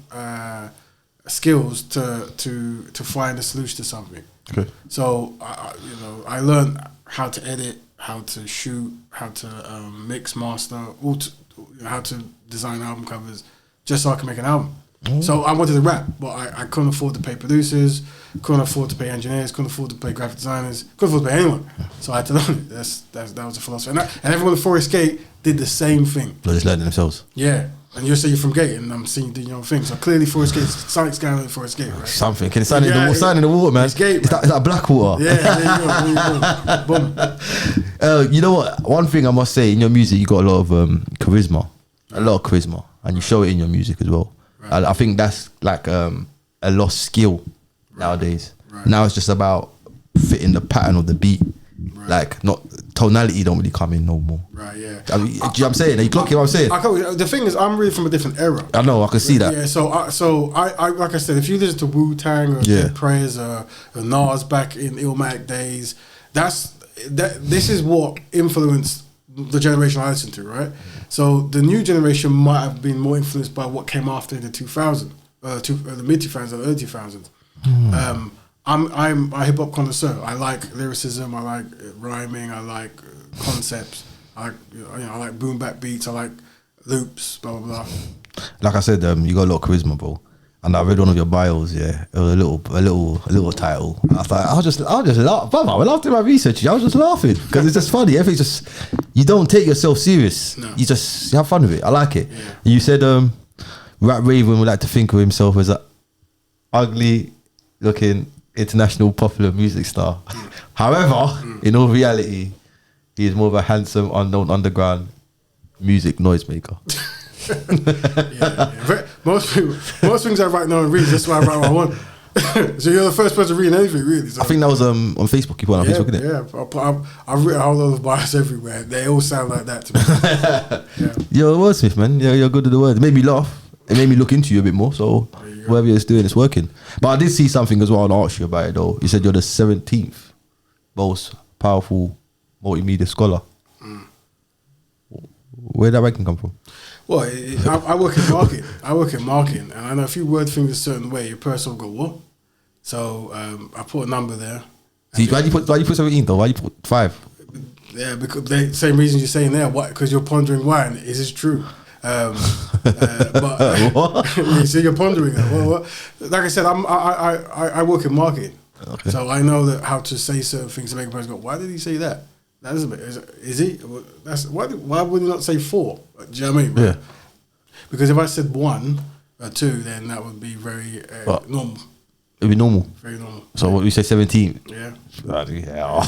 [SPEAKER 4] skills to find a solution to something.
[SPEAKER 3] Okay.
[SPEAKER 4] So I learned how to edit, how to shoot, how to mix, master, how to design album covers, just so I can make an album. So I wanted to rap, but I couldn't afford to pay producers, couldn't afford to pay engineers, couldn't afford to pay graphic designers, couldn't afford to pay anyone. So I had to learn it. That was the philosophy. And everyone at Forest Gate did the same thing.
[SPEAKER 3] They're just learning themselves.
[SPEAKER 4] Yeah. And you're saying you're from Gate, and I'm seeing you doing your own thing. So clearly, Forest Gate, something's going on at Forest Gate, right?
[SPEAKER 3] Something. Can it sign in the water, man?
[SPEAKER 4] It's Gate, man.
[SPEAKER 3] Is that Blackwater?
[SPEAKER 4] Yeah, there you go. Boom.
[SPEAKER 3] You know what? One thing I must say, in your music, you got a lot of charisma. A lot of charisma. And you show it in your music as well. Right. I think that's like a lost skill nowadays. Right. Now it's just about fitting the pattern of the beat. Right. Like, not tonality don't really come in no more.
[SPEAKER 4] Right, yeah.
[SPEAKER 3] Do you know what I'm saying? Are you clocking what I'm saying?
[SPEAKER 4] The thing is, I'm really from a different era.
[SPEAKER 3] I know, I can see that.
[SPEAKER 4] Yeah, so I like I said, if you listen to Wu-Tang or Dead Prayers or Nas back in Illmatic days, this is what influenced the generation I listened to, right? So the new generation might have been more influenced by what came after in the 2000s, the mid 2000s, early 2000s. I'm a hip hop connoisseur. I like lyricism. I like rhyming. I like concepts. I like boom bap beats. I like loops. Blah blah blah.
[SPEAKER 3] Like I said, you got a lot of charisma, bro. And I read one of your bios. Yeah, it was a little title. And I thought I'll just laugh. Brother, when after my research, I was just laughing because it's just funny. Everything's just, you don't take yourself serious. No. You have fun with it. I like it. Yeah. You said Rap Raven would like to think of himself as a ugly looking international popular music star. However, in all reality, he is more of a handsome, unknown underground music noisemaker.
[SPEAKER 4] Yeah. Most things I write now and read, that's why I write what I want. So you're the first person reading anything, really. So.
[SPEAKER 3] I think that was on Facebook. You put it on Facebook, didn't it?
[SPEAKER 4] Yeah. I've written a whole lot of bios everywhere. They all sound like that to me. Yeah.
[SPEAKER 3] You're a wordsmith, man. You're good at the words. It made me laugh. It made me look into you a bit more. So whatever you're doing, it's working. But I did see something as well and ask you about it though. You said you're the 17th most powerful multimedia scholar. Where did that ranking come from?
[SPEAKER 4] Well, I work in marketing. And I know if you word things a certain way, your person will go, what? So I put a number there.
[SPEAKER 3] See, why do you put 17 though? Why do you put 5?
[SPEAKER 4] Yeah, because the same reason you're saying there. Why? Because you're pondering why, and is this true? But you see, you're pondering it. Well, like I said, I work in marketing, so I know that how to say certain things to make a person go, why did he say that? That is a bit. Is he? That's why would he not say 4? Do you know what I mean?
[SPEAKER 3] Yeah.
[SPEAKER 4] Because if I said 1 or 2, then that would be very normal.
[SPEAKER 3] It'd be normal.
[SPEAKER 4] Very normal.
[SPEAKER 3] So what you say 17?
[SPEAKER 4] Yeah.
[SPEAKER 3] Bloody hell.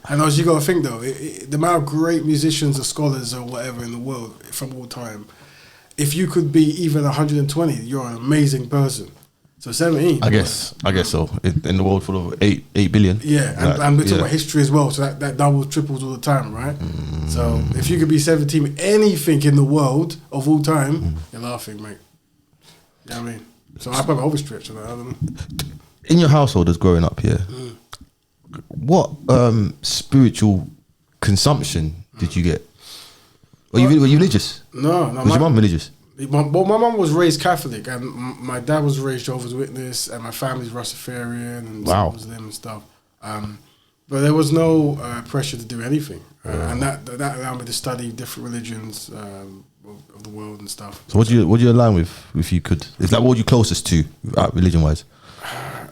[SPEAKER 4] And also you got to think though, the amount of great musicians or scholars or whatever in the world from all time, if you could be even 120, you're an amazing person. So 17.
[SPEAKER 3] I guess so. In the world full of 8 billion.
[SPEAKER 4] Yeah, and we're talking about history as well, so that doubles, triples all the time, right? So if you could be 17, anything in the world of all time, you're laughing, mate. You know what I mean? So I probably overstretched on that, I don't know.
[SPEAKER 3] In your household as growing up here, what spiritual consumption did you get? Were you religious?
[SPEAKER 4] No.
[SPEAKER 3] Was your mum religious?
[SPEAKER 4] My mum was raised Catholic, and my dad was raised Jehovah's Witness, and my family's Rastafarian and Muslim and stuff. But there was no pressure to do anything, and that allowed me to study different religions of the world and stuff.
[SPEAKER 3] So what do you align with, if you could? Is that what you're closest to, religion wise?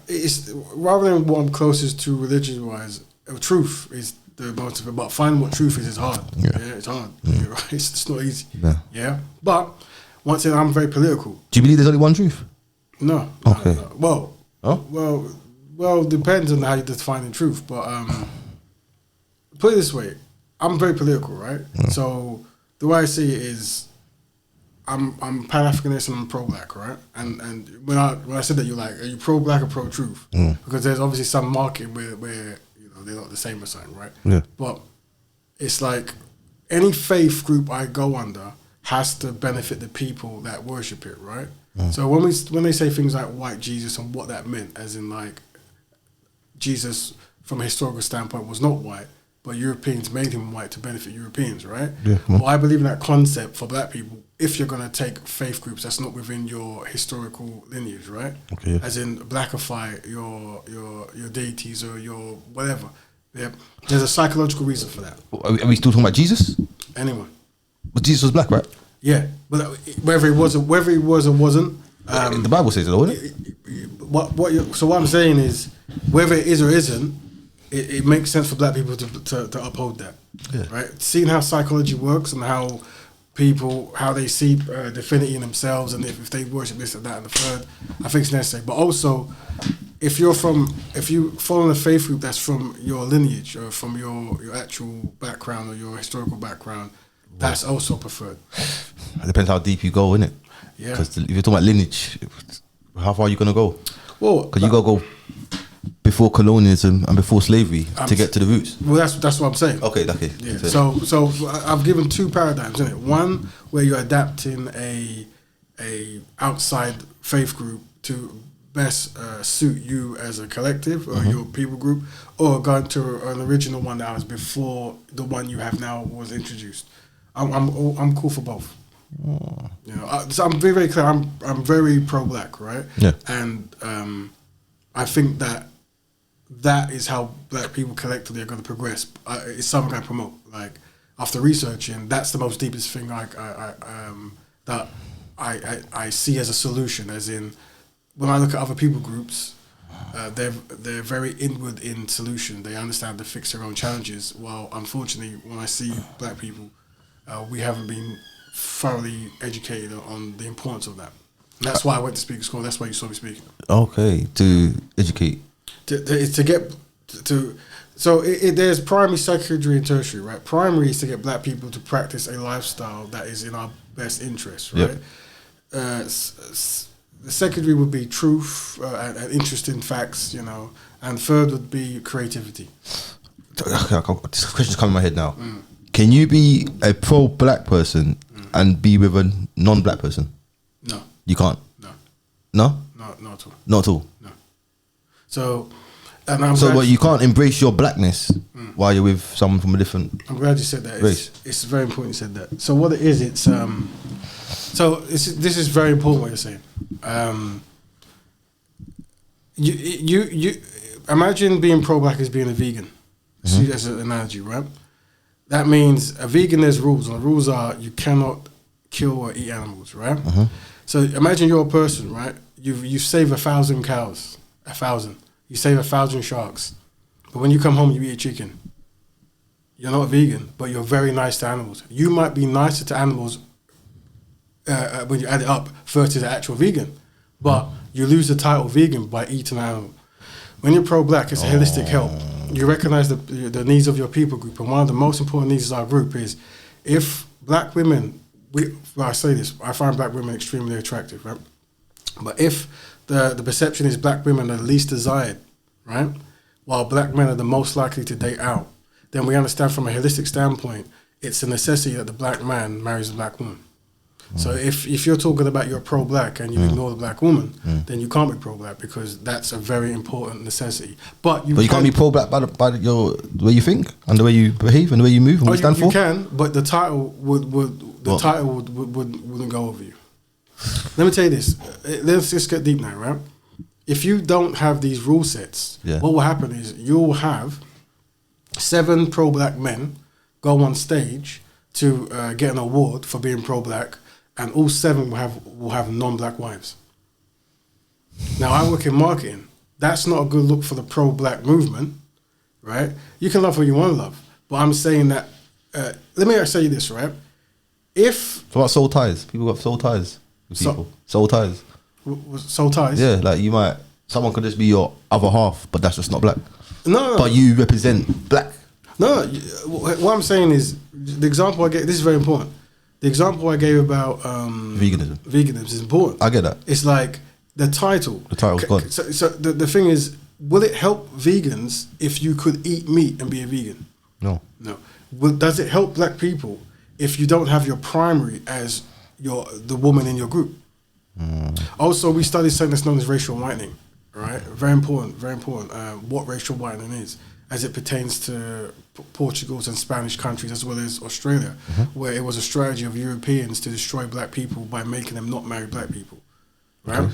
[SPEAKER 4] It's rather than what I'm closest to religion wise. Truth is the most of it, but finding what truth is hard. Yeah, it's hard. Right? It's not easy. Yeah, but once again, I'm very political.
[SPEAKER 3] Do you believe there's only one truth?
[SPEAKER 4] No.
[SPEAKER 3] Okay.
[SPEAKER 4] No. Well, depends on how you define the truth. But put it this way, I'm very political, right? So the way I see it is, I'm Pan-Africanist and I'm pro-black, right? And when I said that, you're like, are you pro-black or pro-truth? Because there's obviously some market where they're not the same or something, right?
[SPEAKER 3] Yeah.
[SPEAKER 4] But it's like any faith group I go under has to benefit the people that worship it, right? So when they say things like white Jesus and what that meant, as in like Jesus from a historical standpoint was not white, but Europeans made him white to benefit Europeans, right? Yeah. Well, I believe in that concept for black people. If you're going to take faith groups that's not within your historical lineage, right? Okay. As in blackify your deities or your whatever. Yeah. There's a psychological reason for that.
[SPEAKER 3] Are we still talking about Jesus?
[SPEAKER 4] Anyone.
[SPEAKER 3] But Jesus was black, right?
[SPEAKER 4] Yeah. But whether he was or wasn't.
[SPEAKER 3] The Bible says it, doesn't it?
[SPEAKER 4] So what I'm saying is, whether it is or isn't, it makes sense for black people to uphold that. Yeah. Right? Seeing how psychology works and how they see divinity in themselves, and if they worship this and that and the third, I think it's necessary. But also, if you follow a faith group that's from your lineage or from your actual background or your historical background, that's also preferred.
[SPEAKER 3] It depends how deep you go, innit?
[SPEAKER 4] Yeah.
[SPEAKER 3] Because if you're talking about lineage, how far are you gonna go?
[SPEAKER 4] Well,
[SPEAKER 3] because you gotta go before colonialism and before slavery to get to the roots.
[SPEAKER 4] Well, that's what I'm saying.
[SPEAKER 3] Okay.
[SPEAKER 4] Yeah. So I've given 2 paradigms, isn't it? One where you're adapting a outside faith group to best suit you as a collective or your people group, or going to an original one that was before the one you have now was introduced. I'm cool for both. So I'm very, very clear. I'm very pro-black, right?
[SPEAKER 3] Yeah.
[SPEAKER 4] And I think that is how black people collectively are going to progress. It's something I promote. Like, after researching, that's the most deepest thing that I see as a solution. As in, when I look at other people groups, they're very inward in solution. They understand to fix their own challenges. While unfortunately, when I see black people, we haven't been thoroughly educated on the importance of that. And that's why I went to speaker school. That's why you saw me speaking.
[SPEAKER 3] Okay, to educate.
[SPEAKER 4] There's primary, secondary, and tertiary, right? Primary is to get black people to practice a lifestyle that is in our best interest, right? the secondary would be truth and interesting facts, you know, and third would be creativity.
[SPEAKER 3] This question's coming in my head now. Can you be a pro-black person and be with a non-black person?
[SPEAKER 4] No.
[SPEAKER 3] You can't?
[SPEAKER 4] No.
[SPEAKER 3] No?
[SPEAKER 4] No, not at all.
[SPEAKER 3] Not at all?
[SPEAKER 4] No. So, and I'm
[SPEAKER 3] So
[SPEAKER 4] glad
[SPEAKER 3] what, you can't embrace your blackness while you're with someone from a different...
[SPEAKER 4] I'm glad you said that.
[SPEAKER 3] race.
[SPEAKER 4] It's very important you said that. So what it is, this is very important what you're saying. You imagine being pro-black as being a vegan. See, that's an analogy, right? That means a vegan, there's rules, and the rules are you cannot kill or eat animals, right? So imagine you're a person, right? You save 1,000 cows, 1,000. You save 1,000 sharks, but when you come home, you eat a chicken. You're not vegan, but you're very nice to animals. You might be nicer to animals when you add it up versus the actual vegan, but you lose the title vegan by eating an animal. When you're pro-black, it's a holistic help. You recognize the needs of your people group, and one of the most important needs of our group is if black women, I say this, I find black women extremely attractive, right? But if the perception is black women are the least desired, right, while black men are the most likely to date out, then we understand from a holistic standpoint, it's a necessity that the black man marries a black woman. So if you're talking about you're pro-black and you ignore the black woman, then you can't be pro-black because that's a very important necessity. But you
[SPEAKER 3] can't be pro-black by the way you think and the way you behave and the way you move and what you stand for?
[SPEAKER 4] You can, but the title wouldn't go over you. Let me tell you this. Let's just get deep now, right? If you don't have these rule sets, what will happen is you'll have 7 pro-black men go on stage to get an award for being pro-black, and all 7 will have non-black wives. Now, I work in marketing. That's not a good look for the pro-black movement, right? You can love who you want to love, but I'm saying that. Let me say this, right? What
[SPEAKER 3] about soul ties? People got soul ties with people. Soul ties.
[SPEAKER 4] Soul ties.
[SPEAKER 3] Yeah, like someone could just be your other half, but that's just not black.
[SPEAKER 4] No.
[SPEAKER 3] But you represent black.
[SPEAKER 4] No, what I'm saying is the example I gave. This is very important. The example I gave about veganism is important.
[SPEAKER 3] I get that.
[SPEAKER 4] It's like the title.
[SPEAKER 3] The title's gone.
[SPEAKER 4] So the thing is, will it help vegans if you could eat meat and be a vegan?
[SPEAKER 3] No.
[SPEAKER 4] Does it help black people if you don't have your primary as the woman in your group? Also, we studied something that's known as racial whitening. Right, very important. What racial whitening is, as it pertains to Portugal's and Spanish countries as well as Australia, where it was a strategy of Europeans to destroy black people by making them not marry black people. Right,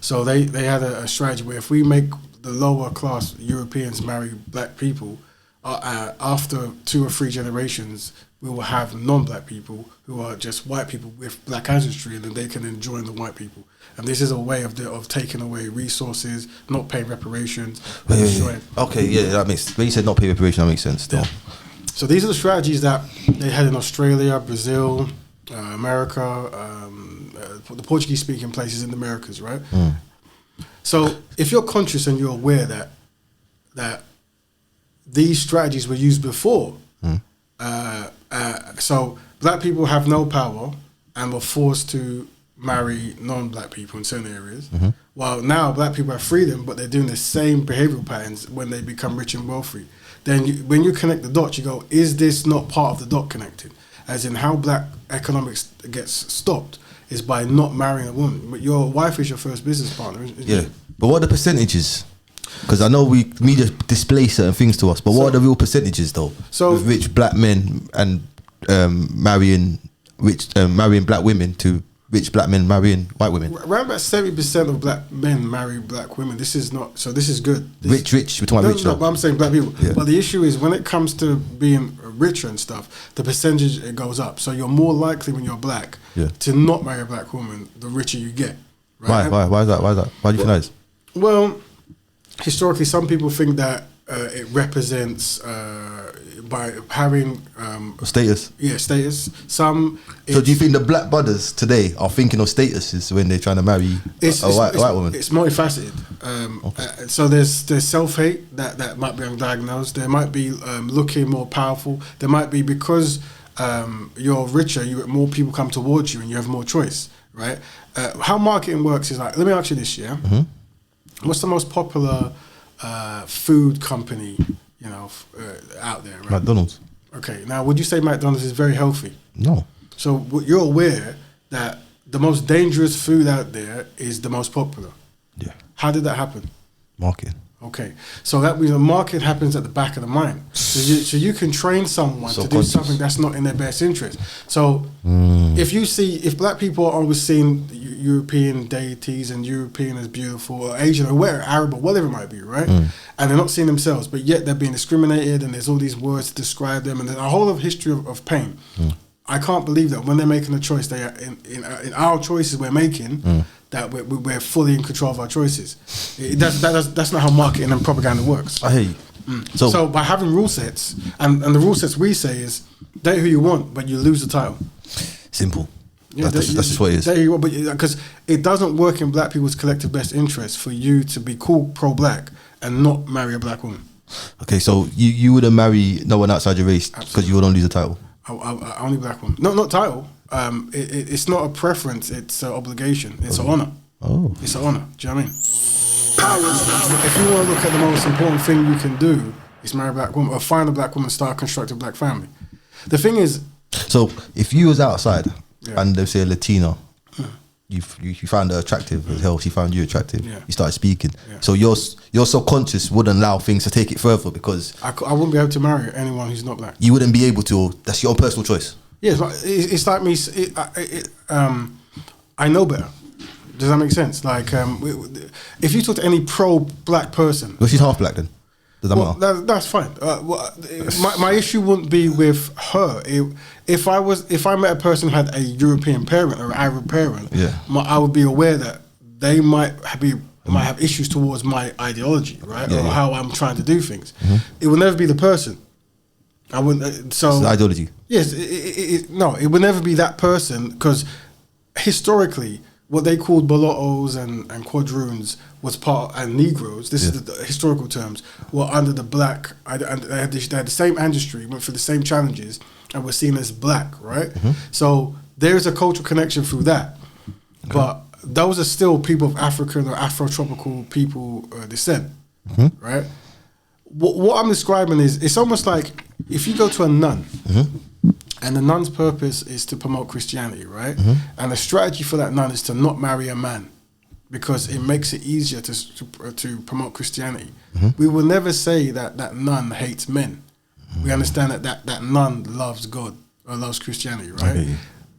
[SPEAKER 4] so they had a strategy where if we make the lower class Europeans marry black people, after 2 or 3 generations, we will have non-black people who are just white people with black ancestry, and then they can join the white people. And this is a way of taking away resources, not paying reparations.
[SPEAKER 3] Okay, yeah, that makes. When you said not pay reparations, that makes sense. Still.
[SPEAKER 4] Yeah. So these are the strategies that they had in Australia, Brazil, America, the Portuguese-speaking places in the Americas, right? So if you're conscious and you're aware that these strategies were used before, so black people have no power and were forced to marry non-black people in certain areas, while now black people have freedom, but they're doing the same behavioral patterns when they become rich and wealthy. Then when you connect the dots, you go, is this not part of the dot connected? As in how black economics gets stopped is by not marrying a woman. But your wife is your first business partner, isn't it?
[SPEAKER 3] But what are the percentages? Because I know media display certain things to us, but what are the real percentages though?
[SPEAKER 4] So
[SPEAKER 3] with rich black men and marrying black women to rich black men marrying white women.
[SPEAKER 4] Around about 70% of black men marry black women. This is not, so this is good.
[SPEAKER 3] Rich, we're talking about rich.
[SPEAKER 4] No, but I'm saying black people.
[SPEAKER 3] Yeah.
[SPEAKER 4] But the issue is when it comes to being richer and stuff, the percentage, it goes up. So you're more likely when you're black to not marry a black woman, the richer you get. Right?
[SPEAKER 3] Why is that? Why do you think that is?
[SPEAKER 4] Well, historically, some people think that it represents by having
[SPEAKER 3] status.
[SPEAKER 4] Yeah, status. Some.
[SPEAKER 3] So do you think the black brothers today are thinking of statuses when they're trying to marry a white woman? It's
[SPEAKER 4] multifaceted. So there's self-hate that might be undiagnosed. There might be looking more powerful. There might be because you're richer, more people come towards you and you have more choice. right? How marketing works is like, let me ask you this, yeah? What's the most popular food company, out there, right?
[SPEAKER 3] McDonald's.
[SPEAKER 4] Okay, now would you say McDonald's is very healthy?
[SPEAKER 3] No.
[SPEAKER 4] So you're aware that the most dangerous food out there is the most popular.
[SPEAKER 3] Yeah.
[SPEAKER 4] How did that happen?
[SPEAKER 3] Marketing.
[SPEAKER 4] Okay, so that means the market happens at the back of the mind. So you can train someone to do something that's not in their best interest. So if black people are always seeing European deities and European as beautiful, or Asian or where Arab or whatever it might be, right? And they're not seeing themselves, but yet they're being discriminated, and there's all these words to describe them, and there's a whole history of pain. I can't believe that when they're making a choice, they are in our choices we're making. That we're fully in control of our choices. That's not how marketing and propaganda works.
[SPEAKER 3] I hear you.
[SPEAKER 4] So by having rule sets, and the rule sets we say is date who you want, but you lose the title.
[SPEAKER 3] Simple.
[SPEAKER 4] Yeah,
[SPEAKER 3] that's just what it is.
[SPEAKER 4] Date who you want, but because it doesn't work in black people's collective best interest for you to be called pro-black and not marry a black woman.
[SPEAKER 3] Okay, so you wouldn't marry no one outside your race because you wouldn't lose a title.
[SPEAKER 4] Only black woman. No, not title. It's not a preference. It's an obligation. It's an honor.
[SPEAKER 3] Oh,
[SPEAKER 4] it's an honor. Do you know what I mean? If you want to look at the most important thing you can do, is marry a black woman or find a black woman, start a constructive black family. The thing is,
[SPEAKER 3] so if you was outside and they say a Latina, you found her attractive as hell. She found you attractive.
[SPEAKER 4] Yeah.
[SPEAKER 3] You started speaking. Yeah. So your subconscious wouldn't allow things to take it further because
[SPEAKER 4] I wouldn't be able to marry anyone who's not black.
[SPEAKER 3] You wouldn't be able to. That's your own personal choice.
[SPEAKER 4] Yeah, it's like me. I know better. Does that make sense? Like, if you talk to any pro-black person,
[SPEAKER 3] well, she's half black then. Does that matter?
[SPEAKER 4] That's fine. My issue wouldn't be with her. If I met a person who had a European parent or an Arab parent, I would be aware that they might have issues towards my ideology, right, or how I'm trying to do things. It will never be the person. I wouldn't. So
[SPEAKER 3] it's the ideology.
[SPEAKER 4] Yes, no, it would never be that person because historically, what they called mulattoes and quadroons was and Negroes. This is the historical terms were under the black. They had the same ancestry, went through the same challenges, and were seen as black, right? So there's a cultural connection through that, but those are still people of African or Afro-tropical people descent, right? What I'm describing is it's almost like if you go to a nun. And the nun's purpose is to promote Christianity, right? And the strategy for that nun is to not marry a man because it makes it easier to promote Christianity. We will never say that nun hates men. We understand that nun loves God or loves Christianity, right?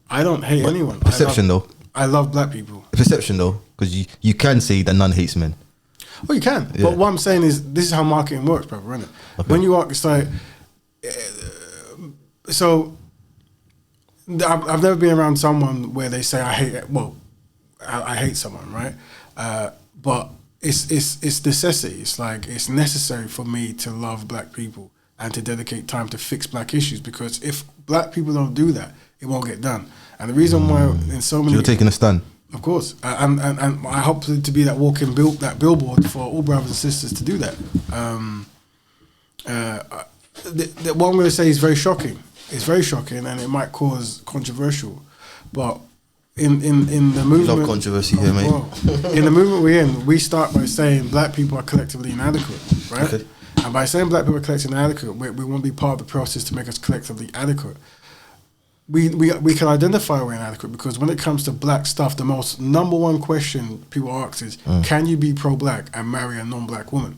[SPEAKER 4] I don't hate anyone.
[SPEAKER 3] Perception though.
[SPEAKER 4] I love black people.
[SPEAKER 3] Perception though, because you can say that nun hates men.
[SPEAKER 4] Well, you can. But what I'm saying is this is how marketing works, brother, isn't it? Okay. When you are, it's like, so... I've never been around someone where they say I hate someone, right? But it's necessity. It's like it's necessary for me to love black people and to dedicate time to fix black issues because if black people don't do that, it won't get done. And the reason why in so many,
[SPEAKER 3] you're taking a stand.
[SPEAKER 4] Of course, and I hope to be that walking billboard for all brothers and sisters to do that. What I'm going to say is very shocking. It's very shocking, and it might cause controversial. But in the movement,
[SPEAKER 3] love controversy here, mate.
[SPEAKER 4] In the movement we're in, we start by saying black people are collectively inadequate, right? Okay. And by saying black people are collectively inadequate, we want to be part of the process to make us collectively adequate. We can identify we're inadequate because when it comes to black stuff, the most number one question people ask is, can you be pro-black and marry a non-black woman?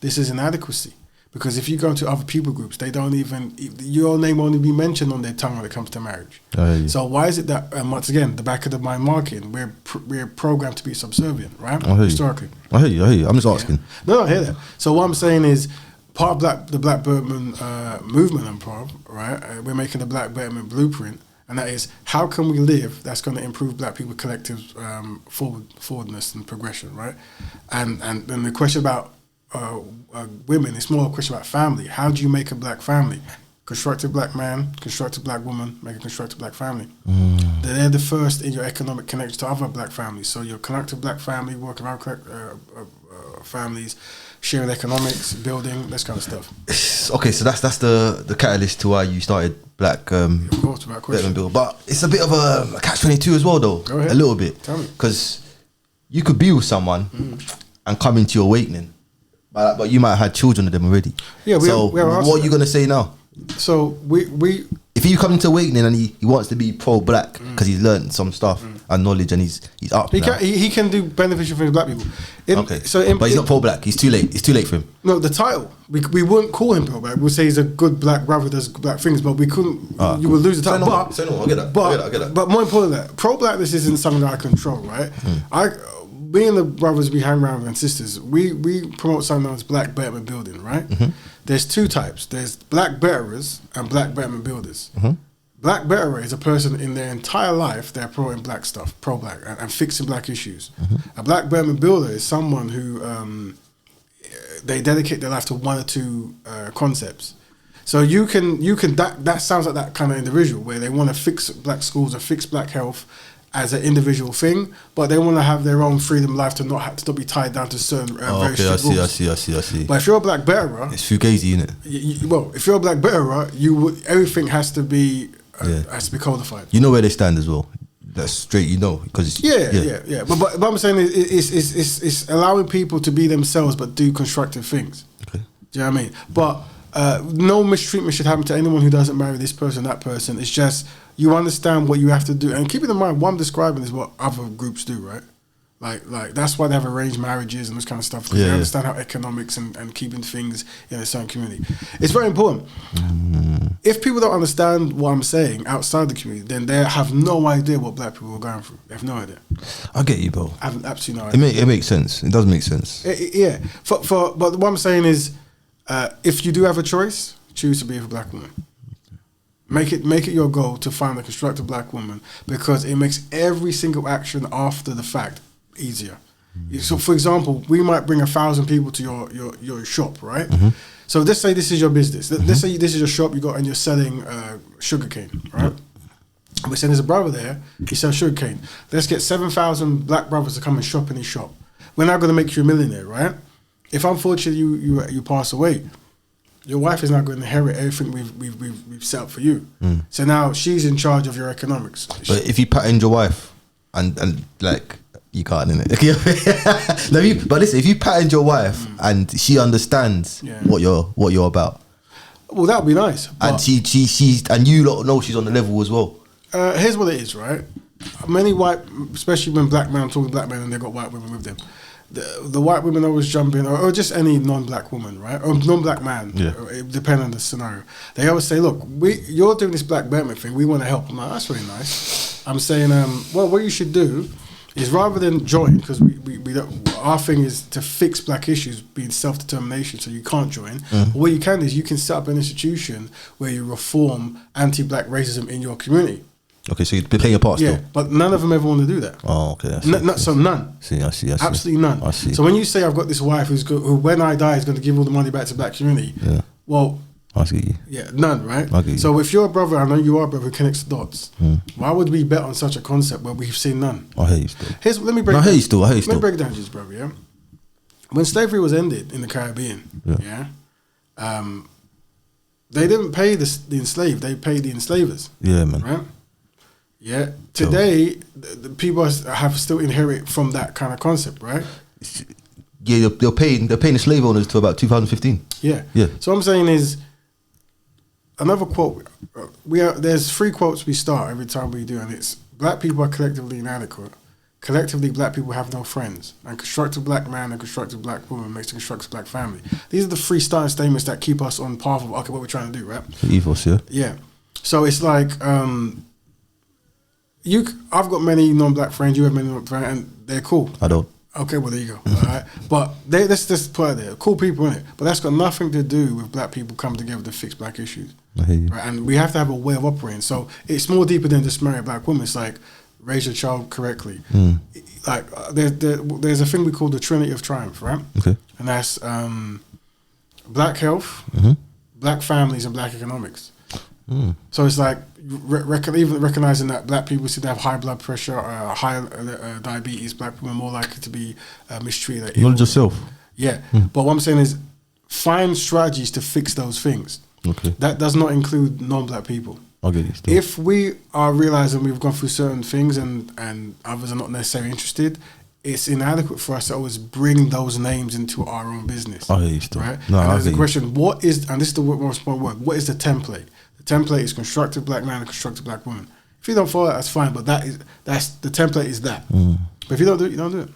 [SPEAKER 4] This is inadequacy. Because if you go into other people groups, they don't even, your name won't even be mentioned on their tongue when it comes to marriage. So why is it that, once again, the back of the mind marketing, we're programmed to be subservient, right? Historically.
[SPEAKER 3] I hear you. I'm just asking.
[SPEAKER 4] No, I hear that. So what I'm saying is, part of the Black Betterment movement and part, right? We're making the Black Betterment blueprint, and that is how can we live that's going to improve black people collective forwardness and progression, right? And the question about women, it's more a question about family. How do you make a black family? Constructive black man, constructive black woman, make a constructive black family. They're the first in your economic connection to other black families. So your connected black family, working around families, sharing economics, building, this kind of stuff.
[SPEAKER 3] okay, so that's the catalyst to why you started Black
[SPEAKER 4] Of course, without question.
[SPEAKER 3] Betterment Bill. But it's a bit of a catch-22 as well, though.
[SPEAKER 4] Go ahead.
[SPEAKER 3] A little bit.
[SPEAKER 4] Tell me.
[SPEAKER 3] Because you could be with someone and come into your awakening, but you might have had children with them already.
[SPEAKER 4] Yeah, we
[SPEAKER 3] so
[SPEAKER 4] have
[SPEAKER 3] what are you gonna say now?
[SPEAKER 4] So we
[SPEAKER 3] If you come into awakening and he wants to be pro-black because he's learned some stuff and knowledge and he's up now.
[SPEAKER 4] he can do beneficial things for black people.
[SPEAKER 3] Okay, but he's not pro-black. He's too late. It's too late for him.
[SPEAKER 4] No, the title. We wouldn't call him pro-black. We'd say he's a good black brother who does black things, but we couldn't. You would lose the title.
[SPEAKER 3] Say no. I get that. I get that.
[SPEAKER 4] But more important than that, pro-blackness isn't something that I control, right? Me and the brothers we hang around with and sisters, we promote something known as Black Betterment Building, right? There's two types. There's black betterers and black betterment builders. Black betterer is a person in their entire life they're pro black stuff, pro-black, and fixing black issues. A black betterment builder is someone who they dedicate their life to one or two concepts. So you can that sounds like that kind of individual where they want to fix black schools or fix black health as an individual thing, but they want to have their own freedom life to not be tied down to certain very strict rules.
[SPEAKER 3] I see.
[SPEAKER 4] But if you're a black betterer,
[SPEAKER 3] It's fugazi, isn't it?
[SPEAKER 4] well, if you're a black betterer, everything has to be codified.
[SPEAKER 3] You know where they stand as well. That's straight, because
[SPEAKER 4] Yeah. But I'm saying it's allowing people to be themselves, but do constructive things.
[SPEAKER 3] Okay.
[SPEAKER 4] Do you know what I mean? But no mistreatment should happen to anyone who doesn't marry this person, that person. It's just you understand what you have to do, and keeping in mind what I'm describing is what other groups do, right? Like that's why they have arranged marriages and this kind of stuff. Because they understand how economics and keeping things in a certain community. It's very important. If people don't understand what I'm saying outside the community, then they have no idea what black people are going through. They have no idea.
[SPEAKER 3] I get you, bro.
[SPEAKER 4] I have absolutely no idea.
[SPEAKER 3] It makes sense. It does make sense.
[SPEAKER 4] Yeah. But what I'm saying is, if you do have a choice, choose to be with a black woman. Make it your goal to find a constructive black woman, because it makes every single action after the fact easier. So, for example, we might bring 1,000 people to your shop, right? So let's say this is your business. Let's say this is your shop and you're selling sugarcane, right? We're saying there's a brother there, he sells sugarcane. Let's get 7,000 black brothers to come and shop in his shop. We're not going to make you a millionaire, right? If unfortunately you pass away, your wife is not going to inherit everything we've set up for you. So now she's in charge of your economics.
[SPEAKER 3] But if you patterned your wife and like, you can't, innit? But listen, if you patterned your wife and she understands what you're about,
[SPEAKER 4] well, that would be nice.
[SPEAKER 3] And she's and you lot know she's on the level as well.
[SPEAKER 4] Here's what it is, right? Many white, especially when black men, I'm talking black men and they got white women with them. The white women always jump in, or just any non-black woman, right? Or non-black man, depending on the scenario. They always say, look, you're doing this black betterment thing, we want to help. I'm like, that's really nice. I'm saying, well, what you should do is rather than join, because we don't, our thing is to fix black issues being self-determination, so you can't join. But what you can do is you can set up an institution where you reform anti-black racism in your community.
[SPEAKER 3] Okay, so you're playing a part still.
[SPEAKER 4] Yeah, but none of them ever want to do that.
[SPEAKER 3] Oh, okay.
[SPEAKER 4] So none.
[SPEAKER 3] I see.
[SPEAKER 4] Absolutely none.
[SPEAKER 3] I see.
[SPEAKER 4] So when you say I've got this wife who when I die is going to give all the money back to the black community, well,
[SPEAKER 3] I see you.
[SPEAKER 4] Yeah, none, right?
[SPEAKER 3] I get you.
[SPEAKER 4] So if you're a brother, I know you are a brother who connects the dots. Why would we bet on such a concept where we've seen none?
[SPEAKER 3] I hear you still.
[SPEAKER 4] Let me break.
[SPEAKER 3] I hear you still.
[SPEAKER 4] Let me break it down, just brother. Yeah. When slavery was ended in the Caribbean, they didn't pay the enslaved; they paid the enslavers.
[SPEAKER 3] Yeah, man.
[SPEAKER 4] Right. Yeah. Today, the people have still inherit from that kind of concept, right?
[SPEAKER 3] Yeah, they're paying the slave owners to about 2015.
[SPEAKER 4] Yeah.
[SPEAKER 3] Yeah.
[SPEAKER 4] So what I'm saying is, another quote. There's 3 quotes we start every time we do, and it's black people are collectively inadequate. Collectively, black people have no friends. And constructive black man and constructive black woman makes a constructive black family. These are the 3 starting statements that keep us on path of what we're trying to do, right?
[SPEAKER 3] The ethos, yeah.
[SPEAKER 4] Yeah. So it's like, I've got many non-black friends, you have many non-black friends, and they're cool.
[SPEAKER 3] I don't.
[SPEAKER 4] Okay, well, there you go. All right. But let's just put it there. Cool people, innit? But that's got nothing to do with black people coming together to fix black issues.
[SPEAKER 3] I hear you.
[SPEAKER 4] Right? And we have to have a way of operating. So it's more deeper than just marry a black woman. It's like, raise your child correctly. Like, there's a thing we call the Trinity of Triumph, right? Okay. And that's black health, black families, and black economics. So it's like even recognizing that black people seem to have high blood pressure, high diabetes, black people are more likely to be mistreated.
[SPEAKER 3] Knowledge yourself.
[SPEAKER 4] Yeah, but what I'm saying is find strategies to fix those things.
[SPEAKER 3] Okay.
[SPEAKER 4] That does not include non-black people.
[SPEAKER 3] I'll get you still.
[SPEAKER 4] If we are realizing we've gone through certain things and others are not necessarily interested, it's inadequate for us to always bring those names into our own business.
[SPEAKER 3] I'll get you still.
[SPEAKER 4] Right?
[SPEAKER 3] No,
[SPEAKER 4] and
[SPEAKER 3] I'll
[SPEAKER 4] there's
[SPEAKER 3] get
[SPEAKER 4] a
[SPEAKER 3] you.
[SPEAKER 4] question, what is, and this is the most important word, what is the template? The template is constructive black man and constructive black woman. If you don't follow that, that's fine, but that's the template is that. But if you don't do it, you don't do it.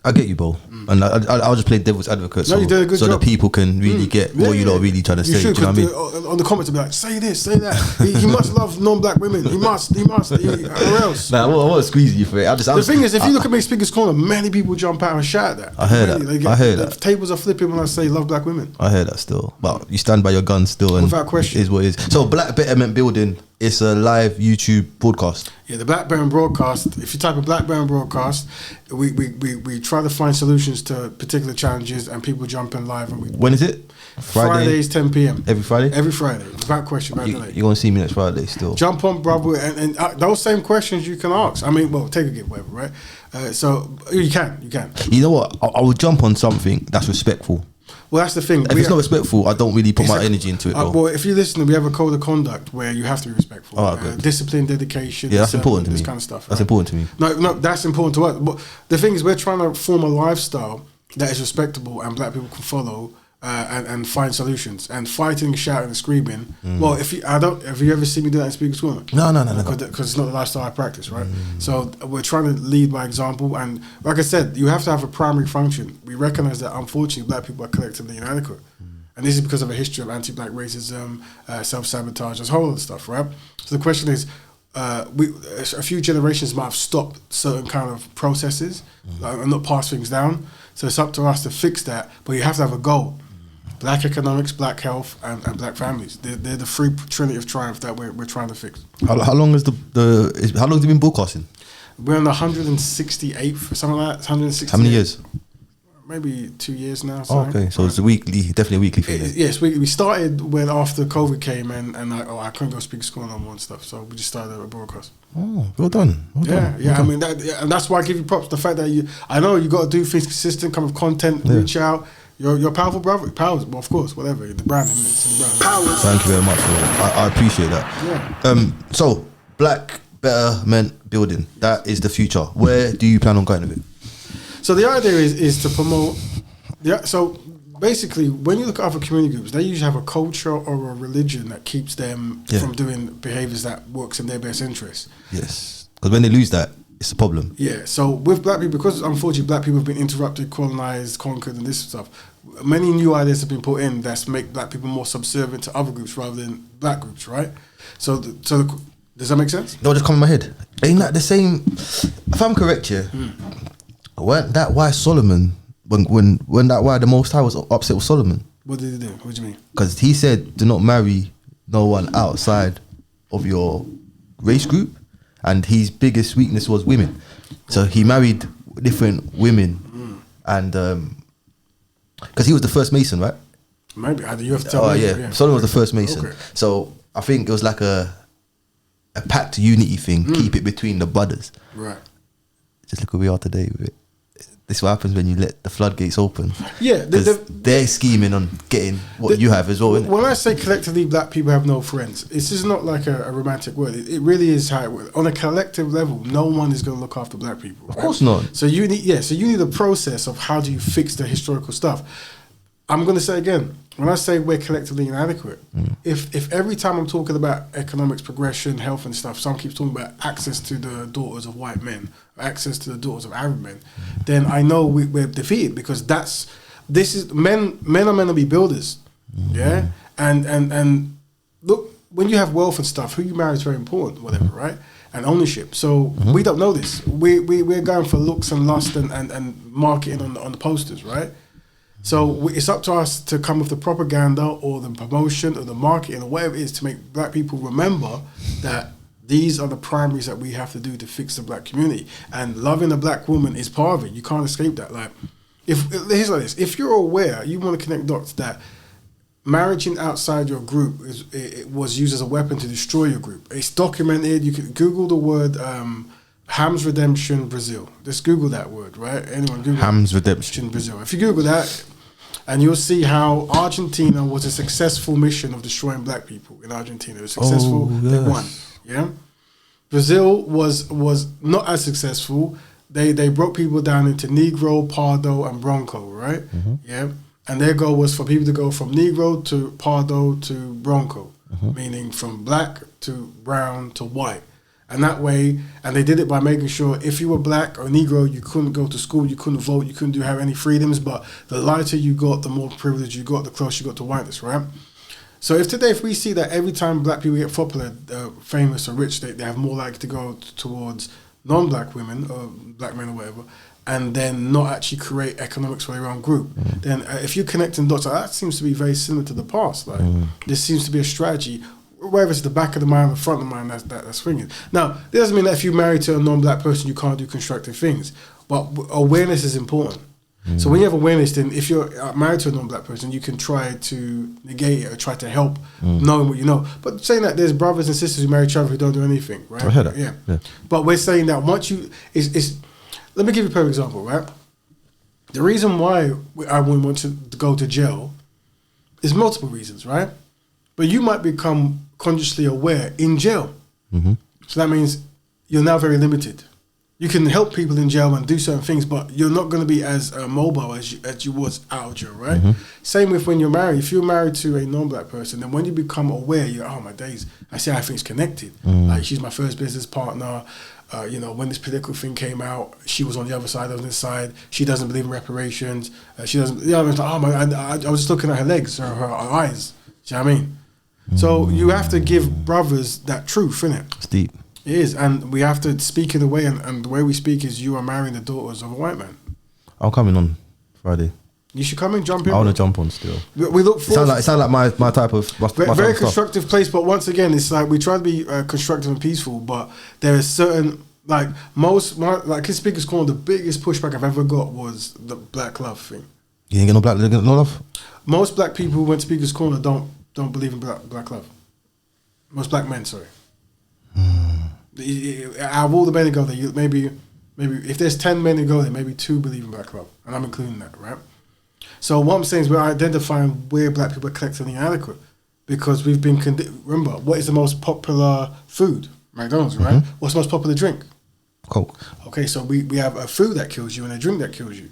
[SPEAKER 3] I get you, Bo. And I'll just play devil's advocate so,
[SPEAKER 4] you did a good
[SPEAKER 3] so
[SPEAKER 4] job.
[SPEAKER 3] that people can really get what you're not really trying to say.
[SPEAKER 4] Should,
[SPEAKER 3] Do you know what I mean?
[SPEAKER 4] On the comments, be like, say this, say that. He must love non-black women. He must, or else.
[SPEAKER 3] Nah, I won't squeeze you for it.
[SPEAKER 4] The thing is, if you look at my Speaker's Corner, many people jump out and shout that.
[SPEAKER 3] I heard that. I heard that.
[SPEAKER 4] The tables are flipping when I say love black women.
[SPEAKER 3] I hear that still. But you stand by your guns still. And
[SPEAKER 4] Without question.
[SPEAKER 3] It is what it is. So Black Betterment Building, it's a live YouTube broadcast.
[SPEAKER 4] Yeah, the Black Betterment broadcast. If you type in Black Betterment broadcast, we try to find solutions to particular challenges, and people jump in live. And
[SPEAKER 3] When is it?
[SPEAKER 4] Fridays, 10 p.m.
[SPEAKER 3] Every Friday?
[SPEAKER 4] Every Friday. Without question, without delay.
[SPEAKER 3] You're going to see me next Friday still.
[SPEAKER 4] Jump on, brother, and those same questions you can ask. I mean, well, take a gift, whatever, right? So you can.
[SPEAKER 3] You know what? I will jump on something that's respectful.
[SPEAKER 4] Well, that's the thing.
[SPEAKER 3] If it's not respectful, I don't really put my energy into it.
[SPEAKER 4] Well, if you listen, we have a code of conduct where you have to be respectful.
[SPEAKER 3] Oh, good.
[SPEAKER 4] Discipline, dedication.
[SPEAKER 3] Yeah, that's important to me.
[SPEAKER 4] This kind of stuff.
[SPEAKER 3] That's
[SPEAKER 4] right?
[SPEAKER 3] important to me.
[SPEAKER 4] No, that's important to us. But the thing is, we're trying to form a lifestyle that is respectable and black people can follow and find solutions. And fighting, shouting, and screaming. Well, have you ever seen me do that in Speaker's Corner?
[SPEAKER 3] No.
[SPEAKER 4] Because it's not the lifestyle I practice, right? So we're trying to lead by example. And like I said, you have to have a primary function. We recognize that, unfortunately, black people are collectively inadequate. And this is because of a history of anti-black racism, self-sabotage, this whole other stuff, right? So the question is, a few generations might have stopped certain kind of processes and not passed things down. So it's up to us to fix that, but you have to have a goal. Black economics, black health, and black families. They're the three trinity of triumph that we're trying to fix.
[SPEAKER 3] How long is how long has it been broadcasting?
[SPEAKER 4] We're on the 168th, something like that. 168.
[SPEAKER 3] How many years?
[SPEAKER 4] Maybe 2 years now.
[SPEAKER 3] Oh, okay, so it's definitely a weekly thing.
[SPEAKER 4] Yes, we started when after COVID came in, and I couldn't go speak school no more and stuff, so we just started a broadcast.
[SPEAKER 3] Oh, well done.
[SPEAKER 4] I mean, and that's why I give you props. The fact that I know you got to do things consistent, come with content, reach out. You're a powerful brother. Powers, well, of course, whatever. The brand, isn't it? It's the brand. Powers.
[SPEAKER 3] Thank you very much. I appreciate that.
[SPEAKER 4] Yeah.
[SPEAKER 3] So Black Betterment Building, that is the future. Where do you plan on going with it?
[SPEAKER 4] So the idea is to promote. So basically, when you look at other community groups, they usually have a culture or a religion that keeps them from doing behaviours that works in their best interest.
[SPEAKER 3] Yes, because when they lose that, it's a problem.
[SPEAKER 4] Yeah. So with black people, because unfortunately black people have been interrupted, colonized, conquered, and this stuff, many new ideas have been put in that make black people more subservient to other groups rather than black groups, right? So does that make sense?
[SPEAKER 3] No, just come in my head. Ain't that the same? If I'm correct here. Weren't that why Solomon, when that why the Most High was upset with Solomon?
[SPEAKER 4] What did he do? What do you mean?
[SPEAKER 3] Because he said, do not marry no one outside of your race group, and his biggest weakness was women. So he married different women, and because he was the first Mason, right?
[SPEAKER 4] Maybe you have to tell me.
[SPEAKER 3] Yeah, Solomon was the first Mason. Okay. So I think it was like a pact unity thing, keep it between the brothers.
[SPEAKER 4] Right.
[SPEAKER 3] Just look where we are today with it. This is what happens when you let the floodgates open.
[SPEAKER 4] Yeah,
[SPEAKER 3] they're scheming on getting what you have as well.
[SPEAKER 4] When I say collectively, black people have no friends, it's just not like a romantic word. It really is how it works. On a collective level, no one is going to look after black people. Right?
[SPEAKER 3] Of course not.
[SPEAKER 4] So you need a process of how do you fix the historical stuff. I'm going to say again, when I say we're collectively inadequate, if every time I'm talking about economics, progression, health and stuff, someone keeps talking about access to the daughters of white men, access to the daughters of Arab men, then I know we're defeated, because men are meant to be builders, yeah? And look, when you have wealth and stuff, who you marry is very important, whatever, right? And ownership. So we don't know this. We're going for looks and lust and marketing on the posters, right? So it's up to us to come with the propaganda or the promotion or the marketing or whatever it is to make black people remember that these are the primaries that we have to do to fix the black community. And loving a black woman is part of it. You can't escape that. Like, here's like this. If you're aware, you want to connect dots that marrying outside your group it was used as a weapon to destroy your group. It's documented. You can Google the word Ham's Redemption Brazil. Just Google that word, right? Anyone Google
[SPEAKER 3] Ham's Redemption
[SPEAKER 4] Brazil. If you Google that, and you'll see how Argentina was a successful mission of destroying black people in Argentina. It was successful. They won. Yeah. Brazil was not as successful. They broke people down into Negro, Pardo, and Bronco, right? Yeah. And their goal was for people to go from Negro to Pardo to Bronco, meaning from black to brown to white. And that way, and they did it by making sure if you were black or Negro, you couldn't go to school, you couldn't vote, you couldn't have any freedoms, but the lighter you got, the more privilege you got, the closer you got to whiteness, right? So if we see that every time black people get popular, famous or rich, they have more likely to go towards non-black women or black men or whatever, and then not actually create economics for their own group, then if you connect in dots, that seems to be very similar to the past. Like this seems to be a strategy, whether it's the back of the mind or the front of the mind that's swinging. Now, it doesn't mean that if you're married to a non-black person, you can't do constructive things, but awareness is important. So when you have awareness, then if you're married to a non-black person, you can try to negate it or try to help knowing what you know. But saying that there's brothers and sisters who marry each other who don't do anything, right?
[SPEAKER 3] I heard that.
[SPEAKER 4] Yeah. But we're saying that once you, let me give you a perfect example, right? The reason why I wouldn't want to go to jail is multiple reasons, right? But you might become consciously aware in jail. So that means you're now very limited. You can help people in jail and do certain things, but you're not going to be as mobile as you was out of jail, right? Same with when you're married. If you're married to a non-black person, then when you become aware, you're, oh my days, I see how things connected. Like she's my first business partner. When this political thing came out, she was on the other side, I was on this side. She doesn't believe in reparations. She doesn't. I was like, oh my, I was just looking at her legs or her eyes. Do you know what I mean? So you have to give brothers that truth, innit?
[SPEAKER 3] It's deep.
[SPEAKER 4] It is, and we have to speak in a way, and the way we speak is you are marrying the daughters of a white man.
[SPEAKER 3] I'm coming on Friday.
[SPEAKER 4] You should come and jump in.
[SPEAKER 3] I want to jump on still.
[SPEAKER 4] We look forward.
[SPEAKER 3] It sounds like my type of
[SPEAKER 4] very constructive place, but once again, it's like we try to be constructive and peaceful, but there is certain like his speaker's corner. The biggest pushback I've ever got was the black love thing.
[SPEAKER 3] You ain't get no love.
[SPEAKER 4] Most black people who went to speaker's corner don't believe in black love. Most black men, sorry. Out of all the men who go there, maybe if there's 10 men who go there, maybe 2 believe in black love, and I'm including that, right? So what I'm saying is we're identifying where black people are collectively inadequate because we've been remember, what is the most popular food? McDonald's, right? What's the most popular drink?
[SPEAKER 3] Coke.
[SPEAKER 4] Okay, so we have a food that kills you and a drink that kills you,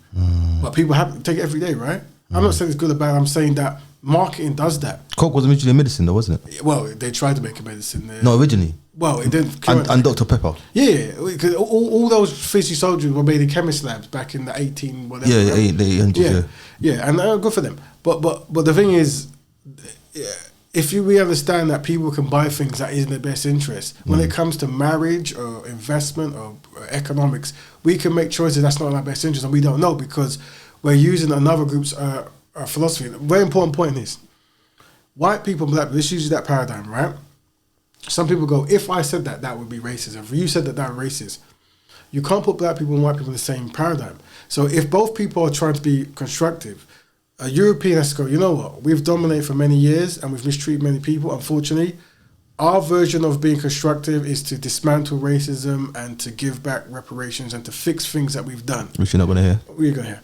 [SPEAKER 4] but people have to take it every day, right? I'm not saying it's good or bad. I'm saying that marketing does that.
[SPEAKER 3] Coke was originally a medicine, though, wasn't it?
[SPEAKER 4] Well, they tried to make a medicine.
[SPEAKER 3] No, originally.
[SPEAKER 4] Well, it didn't.
[SPEAKER 3] And Dr. Pepper.
[SPEAKER 4] Yeah, because all those fizzy soldiers were made in chemist labs back in the 18 whatever.
[SPEAKER 3] Yeah, right? the 800s,
[SPEAKER 4] yeah, and good for them. But the thing is, if we understand that people can buy things that is in their best interest, when it comes to marriage or investment or economics, we can make choices that's not in our best interest, and we don't know because we're using another group's philosophy. A very important point is, white people, black people, let's use that paradigm, right? Some people go, if I said that would be racist. If you said that would be racist. You can't put black people and white people in the same paradigm. So if both people are trying to be constructive, a European has to go, you know what, we've dominated for many years and we've mistreated many people, unfortunately. Our version of being constructive is to dismantle racism and to give back reparations and to fix things that we've done.
[SPEAKER 3] Which you're not going to hear.
[SPEAKER 4] We're going to hear.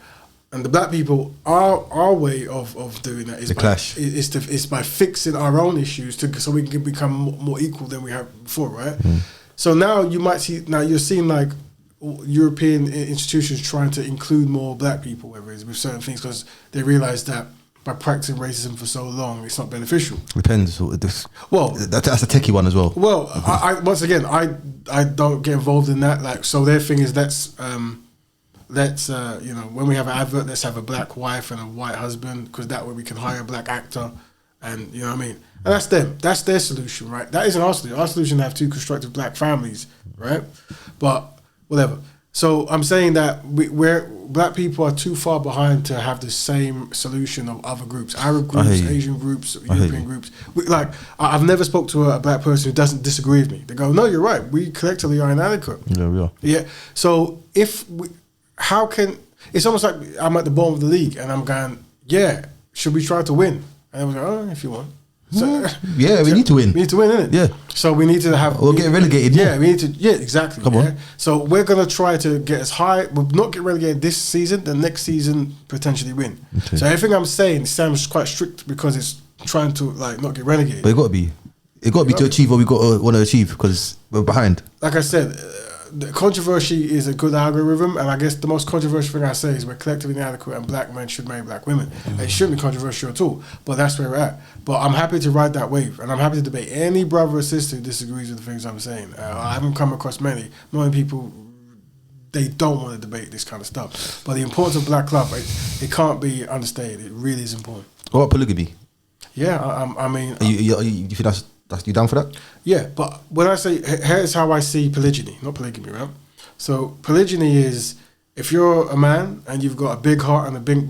[SPEAKER 4] And the black people, our way of doing that is by fixing our own issues so we can become more equal than we have before, right? So now you're seeing like European institutions trying to include more black people, whether it's with certain things, because they realize that by practicing racism for so long, it's not beneficial.
[SPEAKER 3] Depends. Well, that's a techie one as well.
[SPEAKER 4] Well, I once again, I don't get involved in that. Like, so their thing is when we have an advert, let's have a black wife and a white husband, because that way we can hire a black actor, and you know what I mean. And that's them. That's their solution, right? That isn't our solution. Our solution is to have 2 constructive black families, right? But whatever. So I'm saying that we're black people are too far behind to have the same solution of other groups, Arab groups, Asian groups, European groups. I've never spoke to a black person who doesn't disagree with me. They go, no, you're right. We collectively are inadequate.
[SPEAKER 3] Yeah, we are.
[SPEAKER 4] Yeah. So it's almost like I'm at the bottom of the league and I'm going, yeah, should we try to win? And I was like, oh, if you want. So,
[SPEAKER 3] Yeah, we need to win.
[SPEAKER 4] We need to win, innit?
[SPEAKER 3] Yeah.
[SPEAKER 4] So we need to have.
[SPEAKER 3] We'll get relegated.
[SPEAKER 4] Yeah, we need to. Yeah, exactly.
[SPEAKER 3] Come on.
[SPEAKER 4] So we're gonna try to get as high. We'll not get relegated this season. The next season potentially win.
[SPEAKER 3] Okay.
[SPEAKER 4] So everything I'm saying sounds quite strict because it's trying to like not get relegated.
[SPEAKER 3] But it got to be. It got to be to achieve what we got to want to achieve because we're behind.
[SPEAKER 4] Like I said, the controversy is a good algorithm, and I guess the most controversial thing I say is we're collectively inadequate and black men should marry black women. It shouldn't be controversial at all, but that's where we're at. But I'm happy to ride that wave, and I'm happy to debate any brother or sister who disagrees with the things I'm saying. I haven't come across many people, they don't want to debate this kind of stuff. But the importance of black love, it can't be understated. It really is important.
[SPEAKER 3] What about polygamy?
[SPEAKER 4] Yeah, I mean...
[SPEAKER 3] You think that's you down for that?
[SPEAKER 4] Yeah, but when I say, here's how I see polygyny, not polygamy, right? So polygyny is if you're a man and you've got a big heart and a big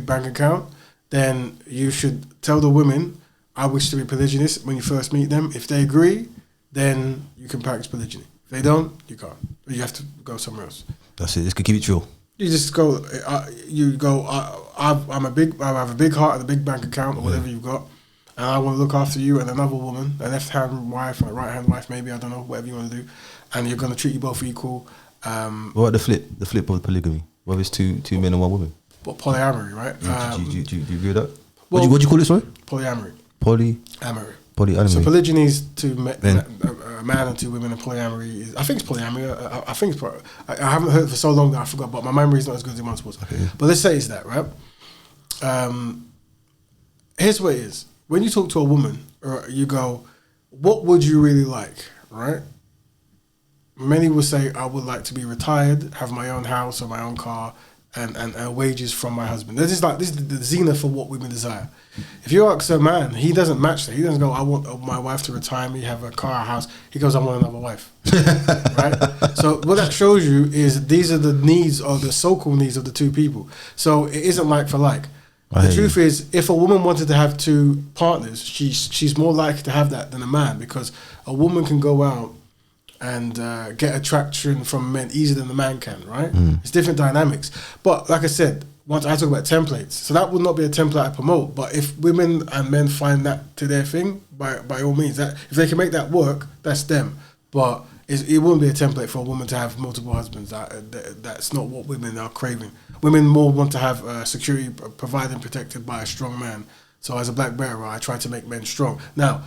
[SPEAKER 4] bank account, then you should tell the women, I wish to be polygynist when you first meet them. If they agree, then you can practice polygyny. If they don't, you can't. You have to go somewhere else.
[SPEAKER 3] That's it. Let's keep it true.
[SPEAKER 4] You just go. I have a big heart and a big bank account or whatever you've got, and I want to look after you and another woman, a left-hand wife and a right-hand wife, maybe, I don't know, whatever you want to do, and you're going to treat you both equal.
[SPEAKER 3] What about the flip of polygamy? What if it's two men and one woman?
[SPEAKER 4] But polyamory, right?
[SPEAKER 3] Do you agree with that?
[SPEAKER 4] Well,
[SPEAKER 3] what do you call it, sorry?
[SPEAKER 4] Polyamory.
[SPEAKER 3] Polyamory.
[SPEAKER 4] So polygyny is a man and two women, and polyamory is, I think it's polyamory. I haven't heard it for so long that I forgot, but my memory is not as good as it once was.
[SPEAKER 3] Okay.
[SPEAKER 4] But let's say it's that, right? Here's what it is. When you talk to a woman, or you go, what would you really like, right? Many will say, I would like to be retired, have my own house or my own car, and wages from my husband. This is the zenith of what women desire. If you ask a man, he doesn't match that. He doesn't go, I want my wife to retire me, have a car, a house. He goes, I want another wife. Right? So what that shows you is these are the needs, or the so-called needs of the two people. So it isn't like for like. The truth is, if a woman wanted to have two partners, she's more likely to have that than a man, because a woman can go out and get attraction from men easier than the man can, right? It's different dynamics. But like I said, once I talk about templates, so that would not be a template I promote. But if women and men find that to their thing, by all means, that if they can make that work, that's them. But it wouldn't be a template for a woman to have multiple husbands. That's not what women are craving. Women more want to have security provided and protected by a strong man. So as a black bearer, I try to make men strong. Now,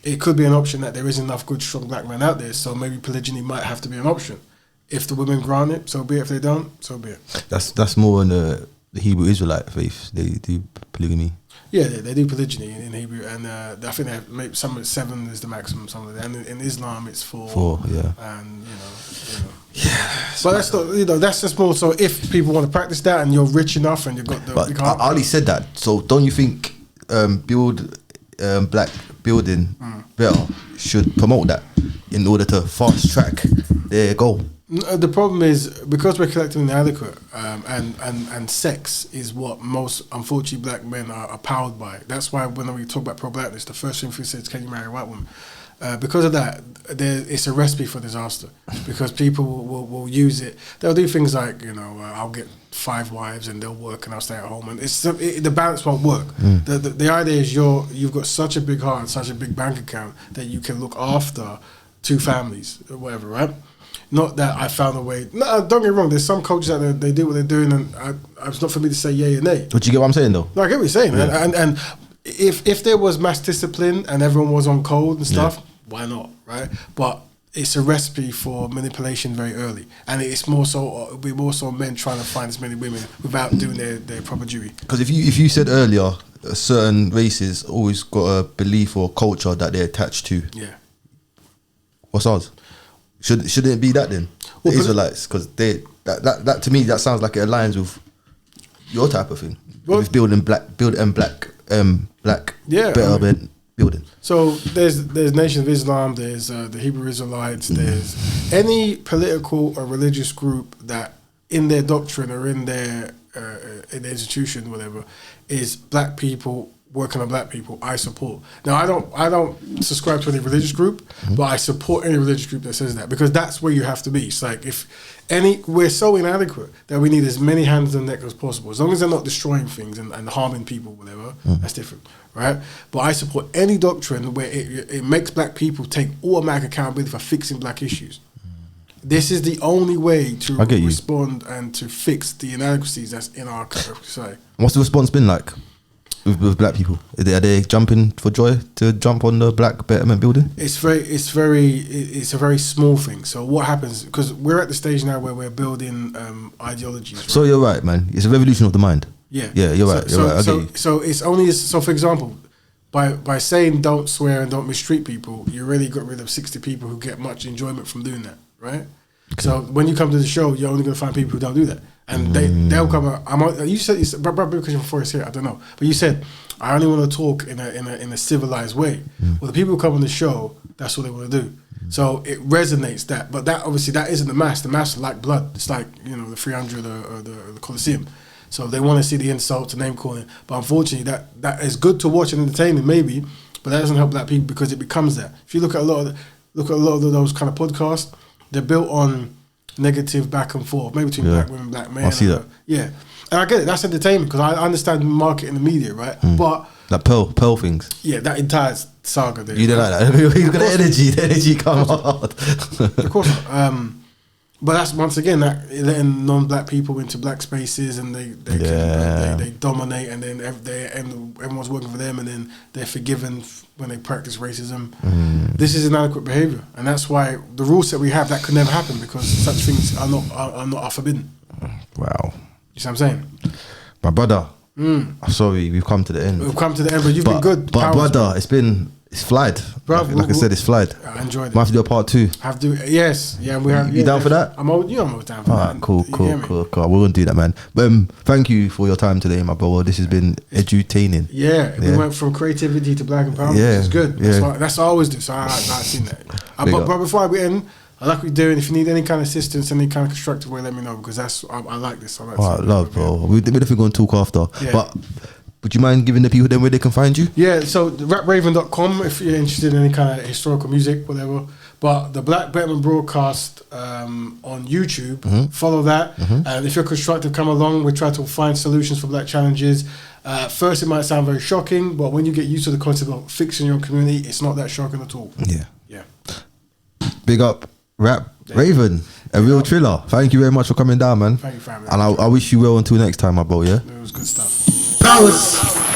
[SPEAKER 4] it could be an option that there isn't enough good, strong black men out there, so maybe polygyny might have to be an option. If the women grant it, so be it. If they don't, so be it.
[SPEAKER 3] That's more in the Hebrew Israelite faith. They do polygamy.
[SPEAKER 4] Yeah, they do polygyny in Hebrew, and I think they have some 7 is the maximum, some of that. And in Islam, it's 4.
[SPEAKER 3] 4, yeah.
[SPEAKER 4] And yeah. But that's not, that's just more so if people want to practice that, and you're rich enough, and you've got the.
[SPEAKER 3] But Ali said that. So don't you think black building better should promote that in order to fast track their goal?
[SPEAKER 4] The problem is, because we're collectively inadequate, and sex is what most, unfortunately, black men are powered by. That's why when we talk about pro-blackness, the first thing we say is, can you marry a white woman? Because of that, it's a recipe for disaster, because people will use it. They'll do things like, I'll get 5 wives and they'll work and I'll stay at home, and the balance won't work. The idea is you've got such a big heart and such a big bank account that you can look after 2 families or whatever, right? Not that I found a way. No, don't get me wrong. There's some coaches out there, they do what they're doing, and it's not for me to say yay or nay.
[SPEAKER 3] But you get what I'm saying, though?
[SPEAKER 4] No, I get what you're saying. Yeah. And if there was mass discipline and everyone was on code and stuff, why not, right? But it's a recipe for manipulation very early, and it'll be more so men trying to find as many women without doing their proper duty. Because
[SPEAKER 3] if you said earlier, certain races always got a belief or culture that they're attached to.
[SPEAKER 4] Yeah.
[SPEAKER 3] What's ours? Shouldn't it be that then? The Israelites, because that to me that sounds like it aligns with your type of thing. With building black. Yeah, better building.
[SPEAKER 4] So there's Nation of Islam. There's the Hebrew Israelites. There's any political or religious group that in their doctrine or in their institution, whatever, is black people working on black people, I support. Now, I don't subscribe to any religious group, but I support any religious group that says that, because that's where you have to be. It's like we're so inadequate that we need as many hands on deck as possible. As long as they're not destroying things and harming people, whatever, that's different, right? But I support any doctrine where it makes black people take automatic accountability for fixing black issues. This is the only way to respond and to fix the inadequacies that's in our society.
[SPEAKER 3] What's the response been like with black people? Are they jumping for joy to jump on the Black Betterment building?
[SPEAKER 4] It's a very small thing. So what happens, because we're at the stage now where we're building ideologies. Right?
[SPEAKER 3] So you're right, man. It's a revolution of the mind. Yeah, you're right.
[SPEAKER 4] So it's only for example, by saying don't swear and don't mistreat people, you really got rid of 60 people who get much enjoyment from doing that, right? Okay. So when you come to the show, you're only going to find people who don't do that, and they'll come out. You said probably because you're before it's here, I don't know, but you said I only want to talk in a civilized way. Well, the people who come on the show, that's what they want to do. So it resonates but that obviously that isn't the mass. The mass is like blood. It's like the 300 or the Colosseum. So they want to see the insults and name calling. But unfortunately, that is good to watch and entertaining maybe, but that doesn't help black people because it becomes that. If you look at a lot of those kind of podcasts, they're built on negative back and forth, maybe between black women, black men.
[SPEAKER 3] I see that.
[SPEAKER 4] Yeah, and I get it. That's entertainment because I understand market and the media, right? But
[SPEAKER 3] like pearl things.
[SPEAKER 4] Yeah, that entire saga. There.
[SPEAKER 3] You don't like that. You got the energy come hard.
[SPEAKER 4] Of course. But that's once again that letting non-black people into black spaces, and they dominate, and then everyone's working for them, and then they're forgiven when they practice racism. This is inadequate behavior, and that's why the rules that we have that could never happen, because such things are forbidden.
[SPEAKER 3] Wow,
[SPEAKER 4] you see what I'm saying,
[SPEAKER 3] my brother? I'm sorry, we've come to the end.
[SPEAKER 4] But you've been good.
[SPEAKER 3] But brother, it's flied. Like I said, it's flied.
[SPEAKER 4] I enjoyed it.
[SPEAKER 3] Might have to do a part 2.
[SPEAKER 4] Yes, yeah, we have.
[SPEAKER 3] You down for that?
[SPEAKER 4] I'm always down for that.
[SPEAKER 3] Alright, cool. We're gonna do that, man. But thank you for your time today, my brother. This has been edutaining.
[SPEAKER 4] Yeah, we went from creativity to black empowerment. Yeah, it's good. That's what I always do. So I've seen that. But before we end, I like what you're doing. If you need any kind of assistance, any kind of constructive way, let me know, because I like this. I
[SPEAKER 3] love, bro. We're definitely going to talk after. Yeah. But would you mind giving the people then where they can find you? Yeah, so rapraven.com if you're interested in any kind of historical music, whatever. But the Black Betterment broadcast on YouTube, follow that. And if you're constructive, come along. We try to find solutions for black challenges. First, it might sound very shocking, but when you get used to the concept of fixing your community, it's not that shocking at all. Yeah. Big up. Raven, a real thriller. Thank you very much for coming down, man. Thank you, family. And I wish you well until next time, my bro. Yeah, it was good stuff. Powers.